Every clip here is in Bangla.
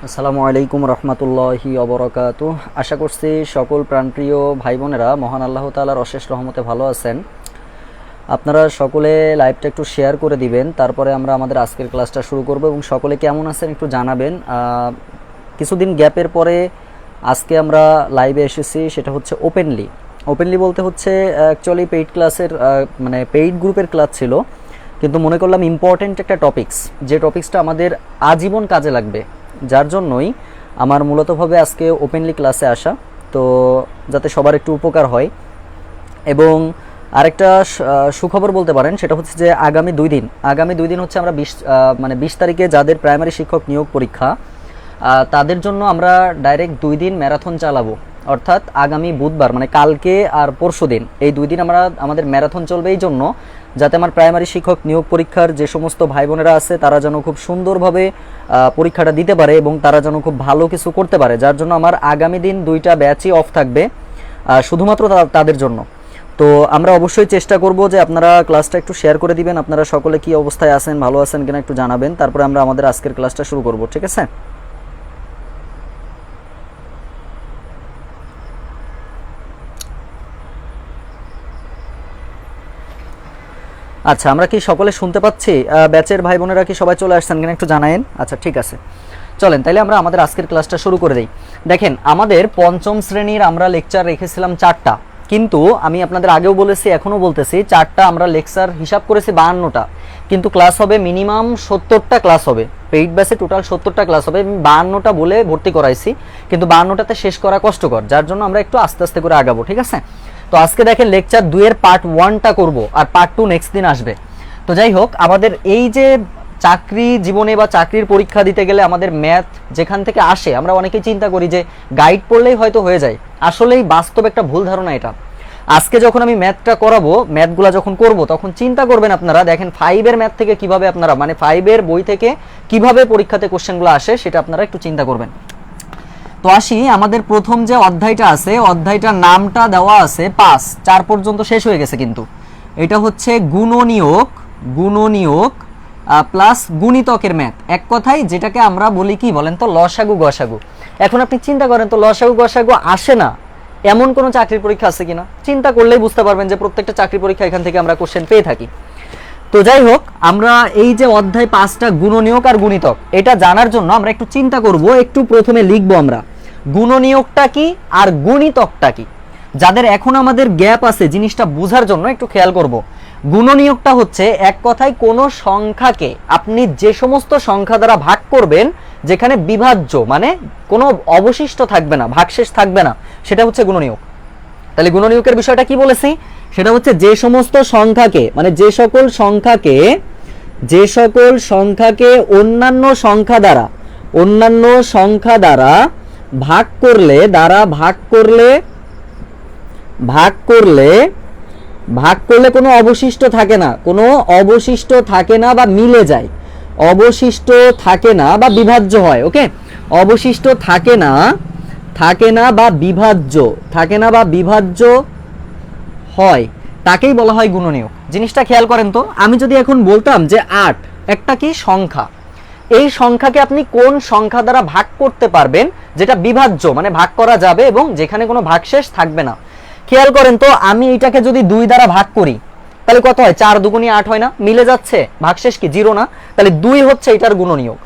আসসালামু আলাইকুম রহমতুল্লাহি অবরাকাতু। আশা করছি সকল প্রাণপ্রিয় ভাই বোনেরা মহান আল্লাহ তাআলার অশেষ রহমতে ভালো আছেন। আপনারা সকলে লাইভটা একটু শেয়ার করে দিবেন, তারপরে আমরা আমাদের আজকের ক্লাসটা শুরু করব এবং সকলে কেমন আছেন একটু জানাবেন। কিছুদিন গ্যাপের পরে আজকে আমরা লাইভে এসেছি, সেটা হচ্ছে ওপেনলি বলতে হচ্ছে অ্যাকচুয়ালি পেইড ক্লাসের মানে পেইড গ্রুপের ক্লাস ছিল, কিন্তু মনে করলাম ইম্পর্টেন্ট একটা টপিকস, যে টপিক্সটা আমাদের আজীবন কাজে লাগবে, যার জন্যই আমার মূলতভাবে আজকে ওপেনলি ক্লাসে আসা, তো যাতে সবার একটু উপকার হয়। এবং আরেকটা সুখবর বলতে পারেন, সেটা হচ্ছে যে আগামী দুই দিন হচ্ছে আমরা 20 তারিখে যাদের প্রাইমারি শিক্ষক নিয়োগ পরীক্ষা, তাদের জন্য আমরা ডাইরেক্ট 2 দিন ম্যারাথন চালাবো। অর্থাৎ আগামী বুধবার মানে কালকে আর পরশু দিন, এই 2 দিন আমাদের ম্যারাথন চলবে, এই জন্য যাতে আমার প্রাইমারি শিক্ষক নিয়োগ পরীক্ষার যে সমস্ত ভাই বোনেরা আছে তারা যেন খুব সুন্দরভাবে পরীক্ষাটা দিতে পারে এবং তারা যেন খুব ভালো কিছু করতে পারে, যার জন্য আমার আগামী দিন 2টা ব্যাচই অফ থাকবে শুধুমাত্র তাদের জন্য। তো আমরা অবশ্যই চেষ্টা করব যে আপনারা ক্লাসটা একটু শেয়ার করে দিবেন, আপনারা সকলে কি অবস্থায় আছেন, ভালো আছেন কিনা একটু জানাবেন, তারপরে আমরা আমাদের আজকের ক্লাসটা শুরু করব, ঠিক আছে? আচ্ছা, আমরা কি সকলে শুনতে পাচ্ছি? ব্যাচের ভাই বোনেরা কি সবাই চলে আসছেন কিনা একটু জানায়েন। আচ্ছা, ঠিক আছে, চলেন তাইলে আমরা আমাদের আজকের ক্লাসটা শুরু করে দিই। দেখেন, আমাদের পঞ্চম শ্রেণীর আমরা লেকচার রেখেছিলাম 4টা, কিন্তু আমি আপনাদের আগেও বলেছি এখনও বলতেছি 4টা আমরা লেকচার হিসাব করেছি 52টা, কিন্তু ক্লাস হবে মিনিমাম 70টা ক্লাস হবে। পেইড ব্যাচে টোটাল 70টা ক্লাস হবে, আমি 52টা বলে ভর্তি করাইছি, কিন্তু 52টাতে শেষ করা কষ্টকর, যার জন্য আমরা একটু আস্তে আস্তে করে আগাবো, ঠিক আছে? তো আজকে দেখেন লেকচার 2 এর পার্ট 1টা করব আর পার্ট 2 নেক্সট দিন আসবে। তো যাই হোক, আমাদের এই যে চাকরি জীবনে বা চাকরির পরীক্ষা দিতে গেলে আমাদের ম্যাথ যেখান থেকে আসে, আমরা অনেকেই চিন্তা করি যে গাইড পড়লেই হয়তো হয়ে যায়, আসলেই বাস্তব একটা ভুল ধারণা এটা। আজকে যখন আমি ম্যাথটা করাবো, ম্যাথগুলো যখন করব, তখন চিন্তা করবেন আপনারা, দেখেন 5 এর ম্যাথ থেকে কিভাবে আপনারা মানে 5 এর বই থেকে কিভাবে পরীক্ষাতে কোশ্চেনগুলো আসে সেটা আপনারা একটু চিন্তা করবেন। তো আসি, আমাদের প্রথম যে অধ্যায়টা আছে, অধ্যায়টার নামটা দেওয়া আছে 5-4 পর্যন্ত শেষ হয়ে গেছে, কিন্তু এটা হচ্ছে গুণনীয়ক প্লাস গুণিতকের ম্যাথ, এক কথায় যেটাকে আমরা বলি কি বলেন তো, লসাগু গসাগু। এখন আপনি চিন্তা করেন তো, লসাগু গসাগু আসে না এমন কোনো চাকরির পরীক্ষা আছে কিনা? চিন্তা করলেই বুঝতে পারবেন যে প্রত্যেকটা চাকরি পরীক্ষা এখান থেকে আমরা কোশ্চেন পেয়ে থাকি। তো যাই হোক, আমরা এই যে অধ্যায় 5টা গুণনীয়ক আর গুণিতক, এটা জানার জন্য আমরা একটু চিন্তা করব, একটু প্রথমে লিখবো আমরা গুণনীয়কটা কি আর গুণিতকটা কি। যাদের এখন আমাদের গ্যাপ আছে জিনিসটা বোঝার জন্য একটু খেয়াল করব। গুণনীয়কটা হচ্ছে এক কথায় কোনো সংখ্যাকে আপনি যে সমস্ত সংখ্যা দ্বারা ভাগ করবেন, যেখানে বিভাজ্য মানে কোনো অবশিষ্ট থাকবে না, ভাগশেষ থাকবে না, সেটা হচ্ছে গুণনীয়ক। তাহলে গুণনীয়কের বিষয়টা কি বলেছি, সেটা হচ্ছে যে সমস্ত সংখ্যাকে মানে যে সকল সংখ্যাকে অন্যান্য সংখ্যা দ্বারা ভাগ করলে কোনো অবশিষ্ট থাকে না বা মিলে যায়, অবশিষ্ট থাকে না বা বিভাজ্য হয়। ওকে, অবশিষ্ট থাকে না বা বিভাজ্য হয়, তাকেই বলা হয় গুণনীয়ক। জিনিসটা খেয়াল করেন তো, আমি যদি এখন বলতাম যে 8 একটা কি সংখ্যা, এই সংখ্যাকে আপনি কোন সংখ্যা দ্বারা ভাগ করতে পারবেন যেটা বিভাজ্য মানে ভাগ করা যাবে এবং যেখানে কোনো ভাগশেষ থাকবে না। খেয়াল করেন তো, আমি এটাকে যদি 2 দ্বারা ভাগ করি তাহলে কত হয়? 4 দুগুণে 8 হয় না? মিলে যাচ্ছে, ভাগশেষ কি 0 না? তাহলে 2 হচ্ছে এটার গুণনীয়ক।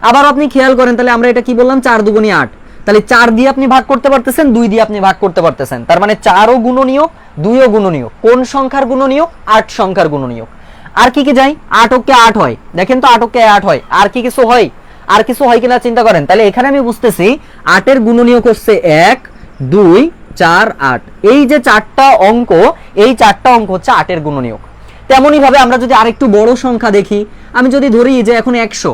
আবার আপনি খেয়াল করেন, তাহলে আমরা এটা কি বললাম, 4 দুগুণে 8, তাহলে 4 দিয়ে আপনি ভাগ করতে পারতেছেন, 2 দিয়ে আপনি ভাগ করতে পারতেছেন, তার মানে 4ও গুণনীয়ক, 2ও গুণনীয়ক। কোন সংখ্যার গুণনীয়ক? 8 সংখ্যার গুণনীয়ক। আর কি কি যায়? 8 অক্ষে 8 হয়, দেখেন তো 8 অক্ষে 8 হয়, আর কি কিছু হয়? আর কিছু হয় কিনা চিন্তা করেন। তাহলে এখানে আমি বুঝতেছি 8 এর গুণনীয়ক হচ্ছে 1 2 4 8, এই যে 4টা অঙ্ক, এই 4টা অঙ্ক হচ্ছে 8 এর গুণনীয়ক। তেমনই ভাবে আমরা যদি আরেকটু বড় সংখ্যা দেখি, আমি যদি ধরি যে এখন 100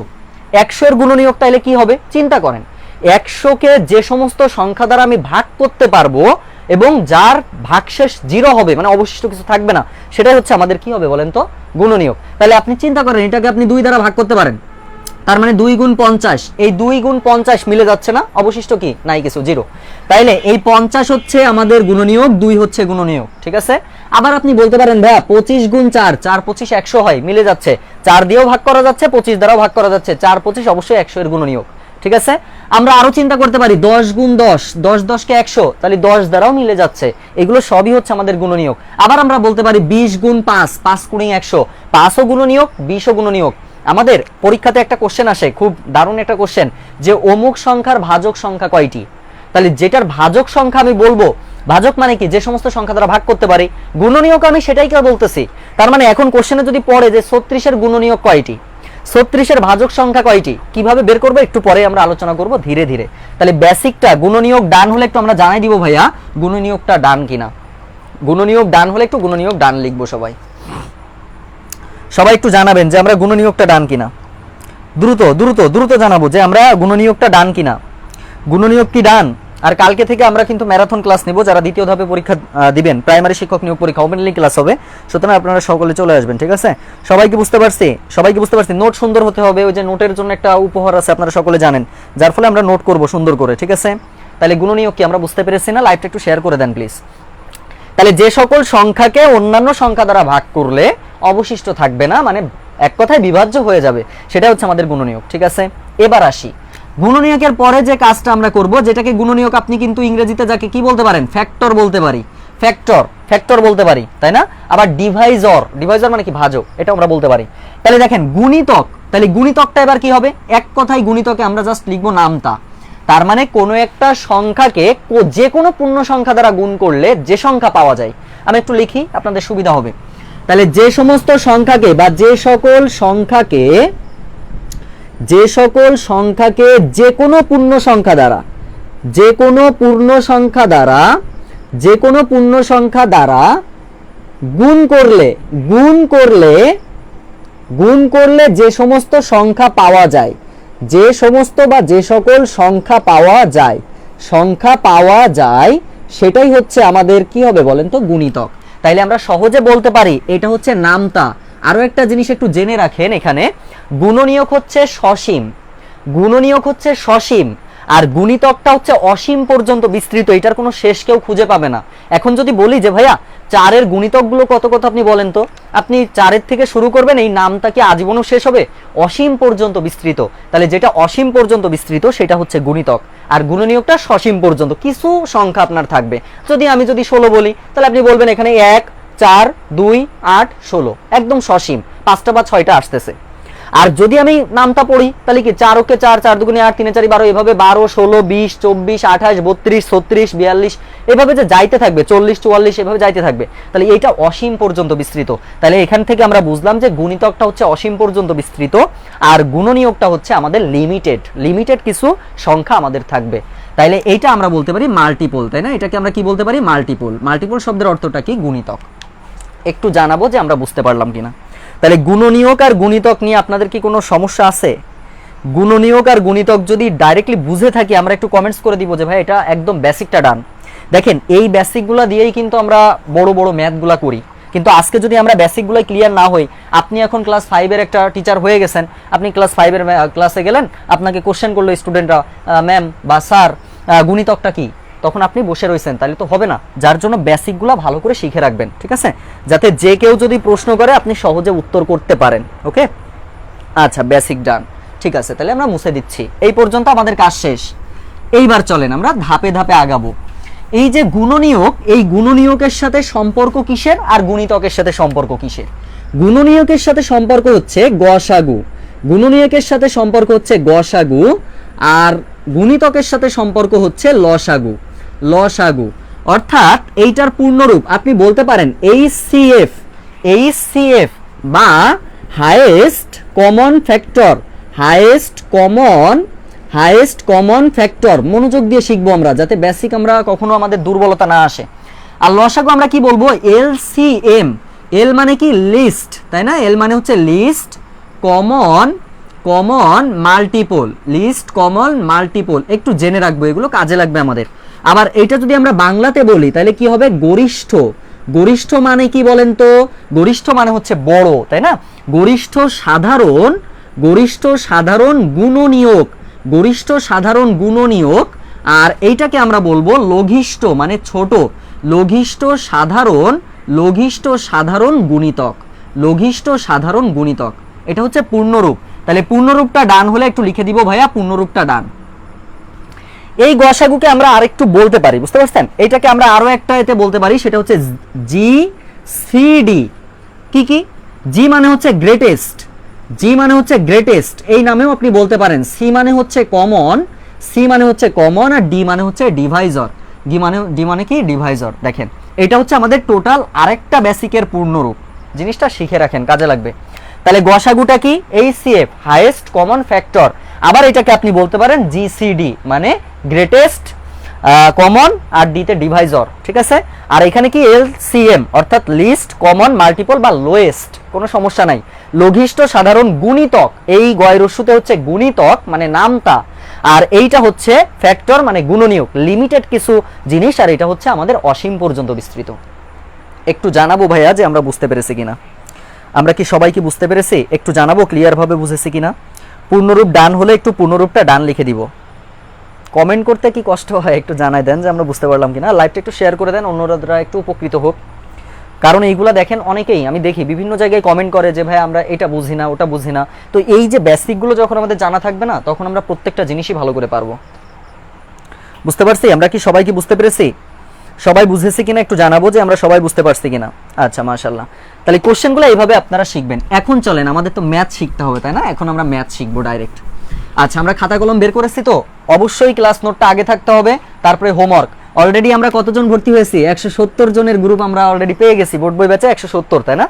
এর গুণনীয়ক, তাহলে কি হবে চিন্তা করেন। 100কে যে সমস্ত সংখ্যা দ্বারা আমি ভাগ করতে পারবো এবং যার ভাগশেষ 0 হবে মানে অবশিষ্ট কিছু থাকবে না, সেটাই হচ্ছে আমাদের কি হবে বলেন তো, গুণনীয়ক। তাহলে আপনি চিন্তা করেন, এটাকে আপনি 2 দ্বারা ভাগ করতে পারেন, তার মানে 2 গুণ 50, এই 2 গুণ 50 মিলে যাচ্ছে না, অবশিষ্ট কি নাই কিছু, 0। তাইলে এই 50 হচ্ছে আমাদের গুণনীয়ক, 2 হচ্ছে গুণনীয়ক, ঠিক আছে? আবার আপনি বলতে পারেন ভাইয়া 25 গুণ 4, 4 25 100 হয়, মিলে যাচ্ছে, 4 দিয়েও ভাগ করা যাচ্ছে, 25 দ্বারাও ভাগ করা যাচ্ছে, 4 25 অবশ্যই 100 এর গুণনীয়ক, ঠিক আছে। আমরা আরো চিন্তা করতে পারি 10 গুণ 10, 10 10 কে 100, তাহলে 10 দ্বারাও মিলে যাচ্ছে। এগুলো সবই হচ্ছে আমাদের গুণনীয়ক। আবার আমরা বলতে পারি 20 গুণ 5, 5 গুণ 100, 5 ও গুণনীয়ক, 20 ও গুণনীয়ক। আমাদের পরীক্ষাতে একটা কোশ্চেন আসে, খুব দারুণ একটা কোশ্চেন, যে অমুক সংখ্যার ভাজক সংখ্যা কয়টি। তাহলে যেটার ভাজক সংখ্যা আমি বলবো, ভাজক মানে কি, যে সমস্ত সংখ্যা দ্বারা ভাগ করতে পারি। গুণনীয়ক আমি সেটাই কে বলতেছি। তার মানে এখন কোশ্চেনে যদি পড়ে যে 36 এর গুণনীয়ক কয়টি, 36 এর ভাজক সংখ্যা কয়টি, কিভাবে বের করবো একটু পরে আমরা আলোচনা করব ধীরে ধীরে। তাহলে বেসিকটা গুণনীয়ক ডান হলে একটু আমরা জানাই দিব ভাইয়া গুণনীয়কটা ডান কিনা। গুণনীয়ক ডান হলে একটু গুণনীয়ক ডান লিখবো সবাই। সবাই একটু জানাবেন যে আমরা গুণনীয়কটা ডান কিনা। দ্রুত দ্রুত দ্রুত জানাবো যে আমরা গুণনীয়কটা ডান কিনা। গুণনীয়ক কি ডান? আর কালকে থেকে আমরা কিন্তু ম্যারাথন ক্লাস নিব, যারা দ্বিতীয় ধাপে পরীক্ষা দিবেন, প্রাইমারি শিক্ষক নিয়োগ পরীক্ষা ওপেনলি ক্লাস হবে, সুতরাং আপনারা সকলে চলে আসবেন, ঠিক আছে। সবাইকে বুঝতে পারছি, সবাইকে বুঝতে পারছি। নোট সুন্দর হতে হবে, ওই যে নোটের জন্য একটা উপহার আছে আপনারা সকলে জানেন, যার ফলে আমরা নোট করব সুন্দর করে, ঠিক আছে। তাহলে গুণনীয়ক কি আমরা বুঝতে পেরেছি না? লাইভটা একটু শেয়ার করে দেন প্লিজ। তাহলে যে সকল সংখ্যাকে অন্যান্য সংখ্যা দ্বারা ভাগ করলে অবশিষ্ট থাকবে না, মানে এক কথায় বিভাজ্য হয়ে যাবে, সেটা হচ্ছে আমাদের গুণনীয়ক, ঠিক আছে। এবার আসি গুণনীয়কের পরে যে কাজটা আমরা করব, যেটাকে গুণনীয়ক আপনি কিন্তু ইংরেজিতে যাকে কি বলতে পারেন, ফ্যাক্টর বলতে পারি, ফ্যাক্টর বলতে পারি, তাই না। আবার ডিভাইজর, ডিভাইজর মানে কি, ভাজক, এটা আমরা বলতে পারি। তাহলে দেখেন গুণিতক, তাহলে গুণিতকটা এবার কি হবে, এক কথায় গুণিতকে আমরা জাস্ট লিখবো নামতা। তার মানে কোনো একটা সংখ্যাকে যে কোনো পূর্ণ সংখ্যা দ্বারা গুণ করলে যে সংখ্যা পাওয়া যায়, আমি একটু লিখি আপনাদের সুবিধা হবে। তাহলে যে সমস্ত সংখ্যাকে বা যে সকল সংখ্যাকে যে কোনো পূর্ণ সংখ্যা দ্বারা গুণ করলে যে সমস্ত সংখ্যা পাওয়া যায়, যে সকল সংখ্যা পাওয়া যায় সেটাই হচ্ছে আমাদের কি হবে বলেন তো, গুণিতক। তাইলে আমরা সহজে বলতে পারি এটা হচ্ছে নামতা। আরো একটা জিনিস একটু জেনে রাখেন, এখানে গুণনীয়ক হচ্ছে সসীম, আর গুণিতকটা হচ্ছে অসীম পর্যন্ত বিস্তৃত, এটার কোনো শেষ কেউ খুঁজে পাবে না। এখন যদি বলি যে ভাইয়া 4 এর গুণিতকগুলো কত কত, আপনি বলেন তো, আপনি 4 এর থেকে শুরু করবেন, এই নামটা কি আজীবনও শেষ হবে? অসীম পর্যন্ত বিস্তৃত। তাহলে যেটা অসীম পর্যন্ত বিস্তৃত সেটা হচ্ছে গুণিতক, আর গুণনীয়কটা সসীম পর্যন্ত। কিছু সংখ্যা আপনার থাকবে, আমি যদি 16 বলি, তাহলে আপনি বলবেন এখানে 1 4 2 8 16, একদম সসীম, 5টা বা 6টা আসতেছে। আর যদি আমি নামটা পড়ি, তাহলে কি 4 ওকে 4, 4 দুগুণে 8, 3 4 12, এভাবে 12 16 20 24 28 32 36 42, এভাবে যে যাইতে থাকবে, 40 44, এভাবে যাইতে থাকবে। তাহলে এইটা অসীম পর্যন্ত বিস্তৃত। তাহলে এখান থেকে আমরা বুঝলাম যে গুণিতকটা হচ্ছে অসীম পর্যন্ত বিস্তৃত, আর গুণনীয়কটা হচ্ছে আমাদের লিমিটেড কিছু সংখ্যা আমাদের থাকবে। তাইলে এইটা আমরা বলতে পারি মাল্টিপল, তাই না। এটাকে আমরা কি বলতে পারি, মাল্টিপল শব্দের অর্থটা কি, গুণিতক। একটু জানাবো যে আমরা বুঝতে পারলাম কিনা। তাহলে গুণনীয়ক আর গুণিতক নিয়ে আপনাদের কি কোনো সমস্যা আছে? গুণনীয়ক আর গুণিতক যদি ডাইরেক্টলি বুঝে থাকি, আমরা একটু কমেন্টস করে দিব যে ভাই এটা একদম বেসিকটা ডান। দেখেন এই বেসিকগুলো দিয়েই কিন্তু আমরা বড় বড় ম্যাথগুলো করি, কিন্তু আজকে যদি আমরা বেসিকগুলো ক্লিয়ার না হই, আপনি এখন ক্লাস 5 এর একটা টিচার হয়ে গেছেন, আপনি ক্লাস 5 এর ক্লাসে গেলেন, আপনাকে কোশ্চেন করলো স্টুডেন্টরা, ম্যাম বা স্যার গুণিতকটা কি, তখন আপনি বসে রয়েছেন, তাহলে তো হবে না। যার জন্য বেসিকগুলো ভালো করে শিখে রাখবেন, ঠিক আছে, যাতে যে কেউ যদি প্রশ্ন করে আপনি সহজে উত্তর করতে পারেন। ওকে, আচ্ছা, বেসিক ডান, ঠিক আছে। তাহলে আমরা মুছে দিচ্ছি, এই পর্যন্ত আমাদের কাজ শেষ। এইবার চলেন আমরা ধাপে ধাপে আগাবো। এই যে গুণনীয়ক, এই গুণনীয়কের সাথে সম্পর্ক কিসের আর গুণিতকের সাথে সম্পর্ক কিসের? গুণনীয়কের সাথে সম্পর্ক হচ্ছে গসাগু, গুণনীয়কের সাথে সম্পর্ক হচ্ছে গসাগু, আর গুণিতকের সাথে সম্পর্ক হচ্ছে লসাগু। অর্থাৎ এইটার পূর্ণরূপ আপনি বলতে পারেন এইচসিএফ বা হাইয়েস্ট কমন ফ্যাক্টর। মনোযোগ দিয়ে শিখবো আমরা, যাতে বেসিক আমরা কখনো আমাদের দুর্বলতা না আসে। আর লসাগু আমরা কি বলবো, এলসিএম। এল মানে কি, লিস্ট, তাই না। এল মানে হচ্ছে লিস্ট কমন মাল্টিপল। একটু জেনে রাখবো, এগুলো কাজে লাগবে আমাদের। আবার এটা যদি আমরা বাংলাতে বলি তাহলে কি হবে, গরিষ্ঠ মানে কি বলেন তো, গরিষ্ঠ মানে হচ্ছে বড়, তাই না। গরিষ্ঠ সাধারণ গুণনীয়ক, আর এইটাকে আমরা বলবো লঘিষ্ঠ মানে ছোট, লঘিষ্ঠ সাধারণ গুণিতক। এটা হচ্ছে পূর্ণরূপ। তাহলে পূর্ণরূপটা ডান হলে একটু লিখে দিব ভাইয়া, পূর্ণরূপটা ডান। এই গসাগুকে আমরা আরেকটু বলতে পারি, বুঝতে পারছেন? এটাকে আমরা আরো একটা এতে বলতে পারি, সেটা হচ্ছে জি সি ডি। কি কি? জি মানে হচ্ছে গ্রেটেস্ট, জি মানে হচ্ছে গ্রেটেস্ট, এই নামেও আপনি বলতে পারেন। সি মানে হচ্ছে কমন, সি মানে হচ্ছে কমন, আর ডি মানে হচ্ছে ডিভাইজর। ডি মানে কি? ডিভাইজর। দেখেন এটা হচ্ছে আমাদের টোটাল আরেকটা বেসিকের পূর্ণরূপ, জিনিসটা শিখে রাখেন, কাজে লাগবে। তাহলে গসাগুটা কি? HCF, highest common factor. আবার এটাকে আপনি বলতে পারেন জিসিডি মানে গ্রেটেস্ট কমন, আর ডিতে ডিভাইজর, ঠিক আছে? আর এখানে কি? এলসিএম অর্থাৎ লিস্ট কমন মাল্টিপল বা লোয়েস্ট, কোনো সমস্যা নাই। লঘিষ্ঠ সাধারণ গুণিতক, এই গয়রস্যুতে হচ্ছে গুণিতক মানে নামতা, আর এইটা হচ্ছে ফ্যাক্টর মানে গুণনীয়ক, লিমিটেড কিছু জিনিস, আর এটা হচ্ছে আমাদের অসীম পর্যন্ত বিস্তৃত। একটু জানাবো ভাইয়া যে আমরা বুঝতে পেরেছি কিনা, আমরা কি সবাই কি বুঝতে পেরেছি? একটু জানাবো ক্লিয়ার ভাবে বুঝেছি কিনা। পূর্ণরূপ ডান হলে একটু পূর্ণরূপটা ডান লিখে দিব। কমেন্ট করতে কি কষ্ট হয় একটু জানাই দেন যে আমরা বুঝতে পারলাম কিনা। লাইভটা একটু শেয়ার করে দেন, অন্যরা একটু উপকৃত হোক। কারণ এইগুলা দেখেন অনেকেই আমি দেখি বিভিন্ন জায়গায় কমেন্ট করে যে ভাই আমরা এটা বুঝি না, ওটা বুঝি না। তো এই যে বেসিকগুলো যখন আমাদের জানা থাকবে না, তখন আমরা প্রত্যেকটা জিনিসই ভালো করে পারবো। বুঝতে পারছি? আমরা কি সবাই কি বুঝতে পেরেছি? সবাই বুঝেছি কিনা একটু জানাবো যে আমরা সবাই বুঝতে পারছি কিনা। আচ্ছা, মাশাআল্লাহ। তাহলে কোশ্চেনগুলো এইভাবে আপনারা শিখবেন। এখন চলেন, আমাদের তো ম্যাথ শিখতে হবে, তাই না? এখন আমরা ম্যাথ শিখবো ডাইরেক্ট। আচ্ছা, আমরা খাতা কলম বের করেছি, তো অবশ্যই ক্লাস নোটটা আগে থাকতে হবে, তারপরে হোমওয়ার্ক। অলরেডি আমরা কতজন ভর্তি হয়েছি? 170 জনের গ্রুপ আমরা অলরেডি পেয়ে গেছি, বোর্ড বই ব্যাচে 170, তাই না?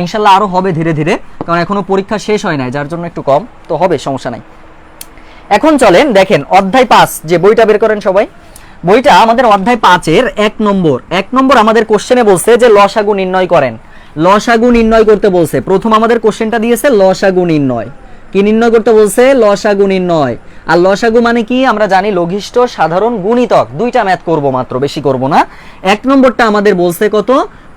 ইনশাআল্লাহ আরো হবে ধীরে ধীরে, কারণ এখনো পরীক্ষা শেষ হয় নাই, যার জন্য একটু কম, তো হবে, সমস্যা নাই। এখন চলেন দেখেন অধ্যায় 5 যে বইটা বের করেন সবাই। বইটা আমাদের অধ্যায় 5-এর 1 নম্বর আমাদের কোশ্চেনে বলছে যে লসাগু নির্ণয় করেন। লসাগু নির্ণয় করতে বলছে। প্রথম আমাদের কোশ্চেনটা দিয়েছে লসাগু নির্ণয়। কি নির্ণয় করতে বলছে? লসাগু নির্ণয়। আর লসাগু মানে কি? আমরা জানি লঘিষ্ঠ সাধারণ গুণিতক। দুইটা ম্যাথ করব মাত্র, বেশি করব না। 1 নম্বরটা আমাদের বলছে কত?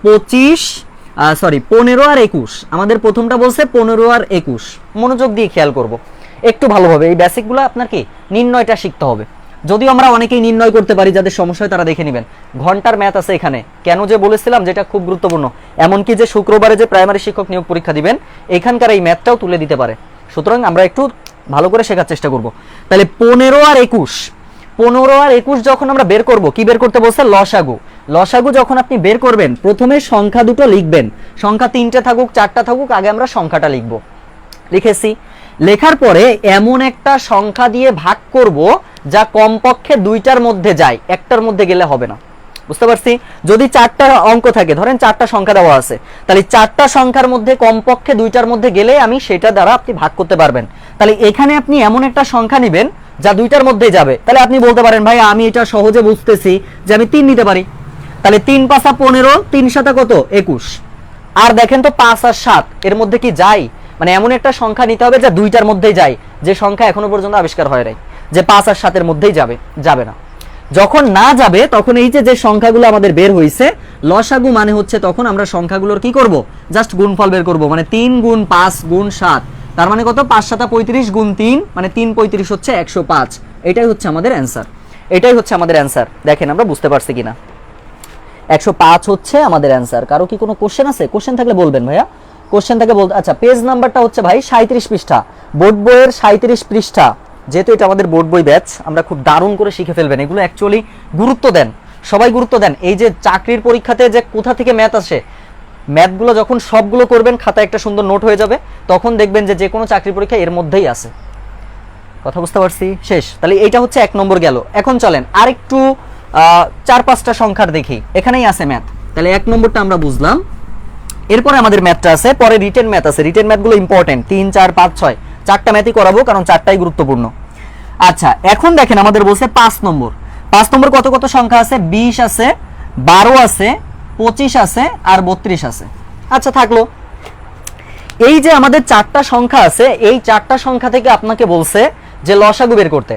15 আর 21। আমাদের প্রথমটা বলছে 15 আর 21। মনোযোগ দিয়ে খেয়াল করব একটু ভালোভাবে। এই বেসিকগুলো আপনার কি নির্ণয়টা শিখতে হবে। যদিও আমরা অনেকেই নির্ণয় করতে পারি, যাদের সমস্যা হয় তারা দেখে নেবেন। ঘন্টার ম্যাথ আছে এখানে, কেন যে বলেছিলাম যেটা খুব গুরুত্বপূর্ণ। এমনকি যে শুক্রবারে যে প্রাইমারি শিক্ষক নিয়োগ পরীক্ষা দিবেন, এখানকার এই ম্যাথটাও তুলে দিতে পারে। সুতরাং আমরা একটু ভালো করে শেখার চেষ্টা করব। তাহলে 15 আর 21 যখন আমরা বের করব, কি বের করতে বলছে? লসাগু। লসাগু যখন আপনি বের করবেন, প্রথমে সংখ্যা দুটো লিখবেন। সংখ্যা 3টে থাকুক 4টা থাকুক, আগে আমরা সংখ্যাটা লিখব। লিখেছি। লেখার পরে এমন একটা সংখ্যা দিয়ে ভাগ করব যা কমপক্ষে 2টার মধ্যে যায়, একটার মধ্যে গেলে হবে না। বুঝতে পারছি? যদি 4টা অঙ্ক থাকে, ধরেন 4টা সংখ্যা দেওয়া আছে, তাহলে 4টা সংখ্যার মধ্যে কমপক্ষে 2টার মধ্যে গেলে আমি সেটা দ্বারা আপনি ভাগ করতে পারবেন। তাহলে এখানে আপনি এমন একটা সংখ্যা নেবেন যা 2টার মধ্যেই যাবে। তাহলে আপনি বলতে পারেন ভাই আমি এটা সহজে বুঝতেছি যে আমি 3 নিতে পারি। তাহলে 3 × 5 = 15, 3 × 7 = কত? 21। আর দেখেন তো 5 আর 7 এর মধ্যে কি যায়? মানে এমন একটা সংখ্যা নিতে হবে যা 2টার মধ্যেই যায়, যে সংখ্যা এখনো পর্যন্ত আবিষ্কার হয় নাই যে 5 আর 7 এর মধ্যেই যাবে না। যখন না যাবে তখন এই যে সংখ্যাগুলো আমাদের বের হইছে, লসাগু মানে হচ্ছে তখন আমরা সংখ্যাগুলোর কি করব? জাস্ট গুণফল বের করব। মানে 3 × 5 × 7, তার মানে কত? 5 × 7 = 35 × 3 মানে 3 × 35 হচ্ছে 105। এটাই হচ্ছে আমাদের অ্যানসার। এটাই হচ্ছে আমাদের অ্যানসার। দেখেন আমরা বুঝতে পারছি কিনা। 105 হচ্ছে আমাদের অ্যানসার। কারো কি কোনো কোশ্চেন আছে? কোশ্চেন থাকলে বলবেন ভাইয়া, কোশ্চেন থাকে বলতে। আচ্ছা, পেজ নাম্বারটা হচ্ছে ভাই 37 পৃষ্ঠা, বোর্ড বইয়ের 37 পৃষ্ঠা। যেহেতু এটা আমাদের বোর্ড বই ব্যাচ, আমরা খুব দারুণ করে শিখে ফেলবেন। এগুলো অ্যাকচুয়ালি গুরুত্ব দেন, সবাই গুরুত্ব দেন। এই যে চাকরির পরীক্ষাতে যে কোথা থেকে ম্যাথ আসে, ম্যাথগুলো যখন সবগুলো করবেন, খাতায় একটা সুন্দর নোট হয়ে যাবে, তখন দেখবেন যে কোনো চাকরির পরীক্ষা এর মধ্যেই আছে। কথা বুঝতে পারছি? শেষ। তাহলে এইটা হচ্ছে 1 নম্বর গেল। এখন চলেন আরেকটু 4-5টা সংখ্যার দেখি, এখানেই আছে ম্যাথ। তাহলে 1 নম্বরটা আমরা বুঝলাম। এরপরে আমাদের ম্যাথটা আছে, পরে রিটেন ম্যাথ আছে। রিটেন ম্যাথগুলো ইম্পর্টেন্ট, 3, 4, 5, 6 4টা ম্যাথই করাবো, কারণ 4টাই গুরুত্বপূর্ণ। আচ্ছা, এখন দেখেন আমাদের বলছে 5 নম্বর। 5 নম্বর কত কত সংখ্যা আছে? 20 আছে, 12 আছে, 25 আছে, আর 32 আছে। আচ্ছা, থাকলো। এই যে আমাদের 4টা সংখ্যা আছে, এই 4টা সংখ্যা থেকে আপনাকে বলছে যে লসাগু বের করতে।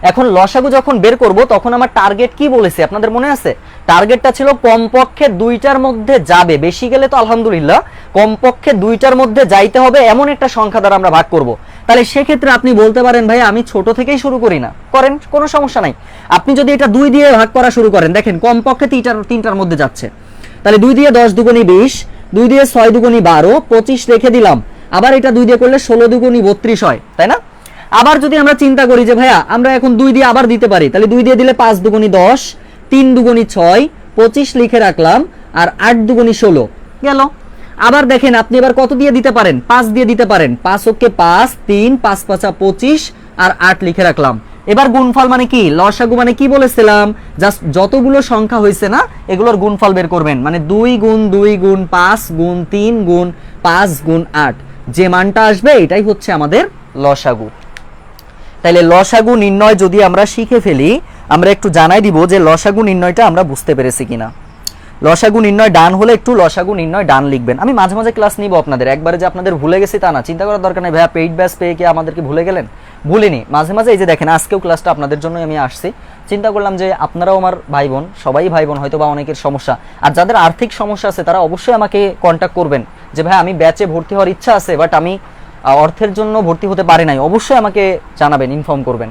এখন লসাগু যখন বের করব, তখন আমার টার্গেট কি বলেছে আপনাদের মনে আছে? টার্গেটটা ছিল কমপক্ষে 2টার মধ্যে যাবে, বেশি গেলে তো আলহামদুলিল্লাহ, কমপক্ষে 2টার মধ্যে যাইতে হবে এমন একটা সংখ্যা দ্বারা আমরা ভাগ করব। তাহলে সেক্ষেত্রে আপনি বলতে পারেন ভাই আমি ছোট থেকেই শুরু করি না, করেন, কোনো সমস্যা নাই। আপনি যদি এটা 2 দিয়ে ভাগ করা শুরু করেন, দেখেন কমপক্ষে 3টার মধ্যে যাচ্ছে। তাহলে 2 দিয়ে 10 দুগুণী 20, 2 দিয়ে 6 দুগুণী 12, 25 রেখে দিলাম। আবার এটা 2 দিয়ে করলে 16 দুগুণী 32 হয়, তাই না? আবার যদি আমরা চিন্তা করি যে ভাইয়া আমরা এখন 2 দিয়ে আবার দিতে পারি, তাহলে 2 দিয়ে দিলে 5 দুগুণী 10, 3 দুগুণী 6, 25 লিখে রাখলাম, আর 8 দুগুণী 16 গেল। আবার দেখেন আপনি এবার কত দিয়ে দিতে পারেন, 5 দিয়ে দিতে পারেন, 5 ওকে 5, 3, 5 5 25 আর 8 লিখে রাখলাম। এবার গুণফল মানে কি, লসাগু মানে কি বলেছিলাম, জাস্ট যতগুলো সংখ্যা হয়েছে না এগুলোর গুণফল বের করবেন, মানে 2 গুণ 2 গুণ 5 গুণ 3 গুণ 5 গুণ 8, যে মানটা আসবে এটাই হচ্ছে আমাদের লসাগু। তাইলে লসাগু নির্ণয় যদি আমরা শিখে ফেলি, আমরা একটু জানাই দিব যে লসাগু নির্ণয়টা আমরা বুঝতে পেরেছি কিনা। লসাগু নির্ণয় ডান হলে একটু লসাগু নির্ণয় ডান লিখবেন। আমি মাঝে মাঝে ক্লাস নিব আপনাদের, একবারে যে আপনাদের ভুলে গেছি তা না, চিন্তা করার দরকার নেই ভাইয়া পেইড ব্যাচ পেয়ে কি আমাদেরকে ভুলে গেলেন, ভুলিনি। মাঝে মাঝে এই যে দেখেন আজকেও ক্লাসটা আপনাদের জন্যই আমি আসছি, চিন্তা করলাম যে আপনারাও আমার ভাই বোন, সবাই ভাই বোন, হয়তো বা অনেকের সমস্যা, আর যাদের আর্থিক সমস্যা আছে তারা অবশ্যই আমাকে কন্ট্যাক্ট করবেন যে ভাই আমি ব্যাচে ভর্তি হওয়ার ইচ্ছা আছে, বাট আমি অর্থের জন্য ভর্তি হতে পারি নাই, অবশ্যই আমাকে জানাবেন, ইনফর্ম করবেন,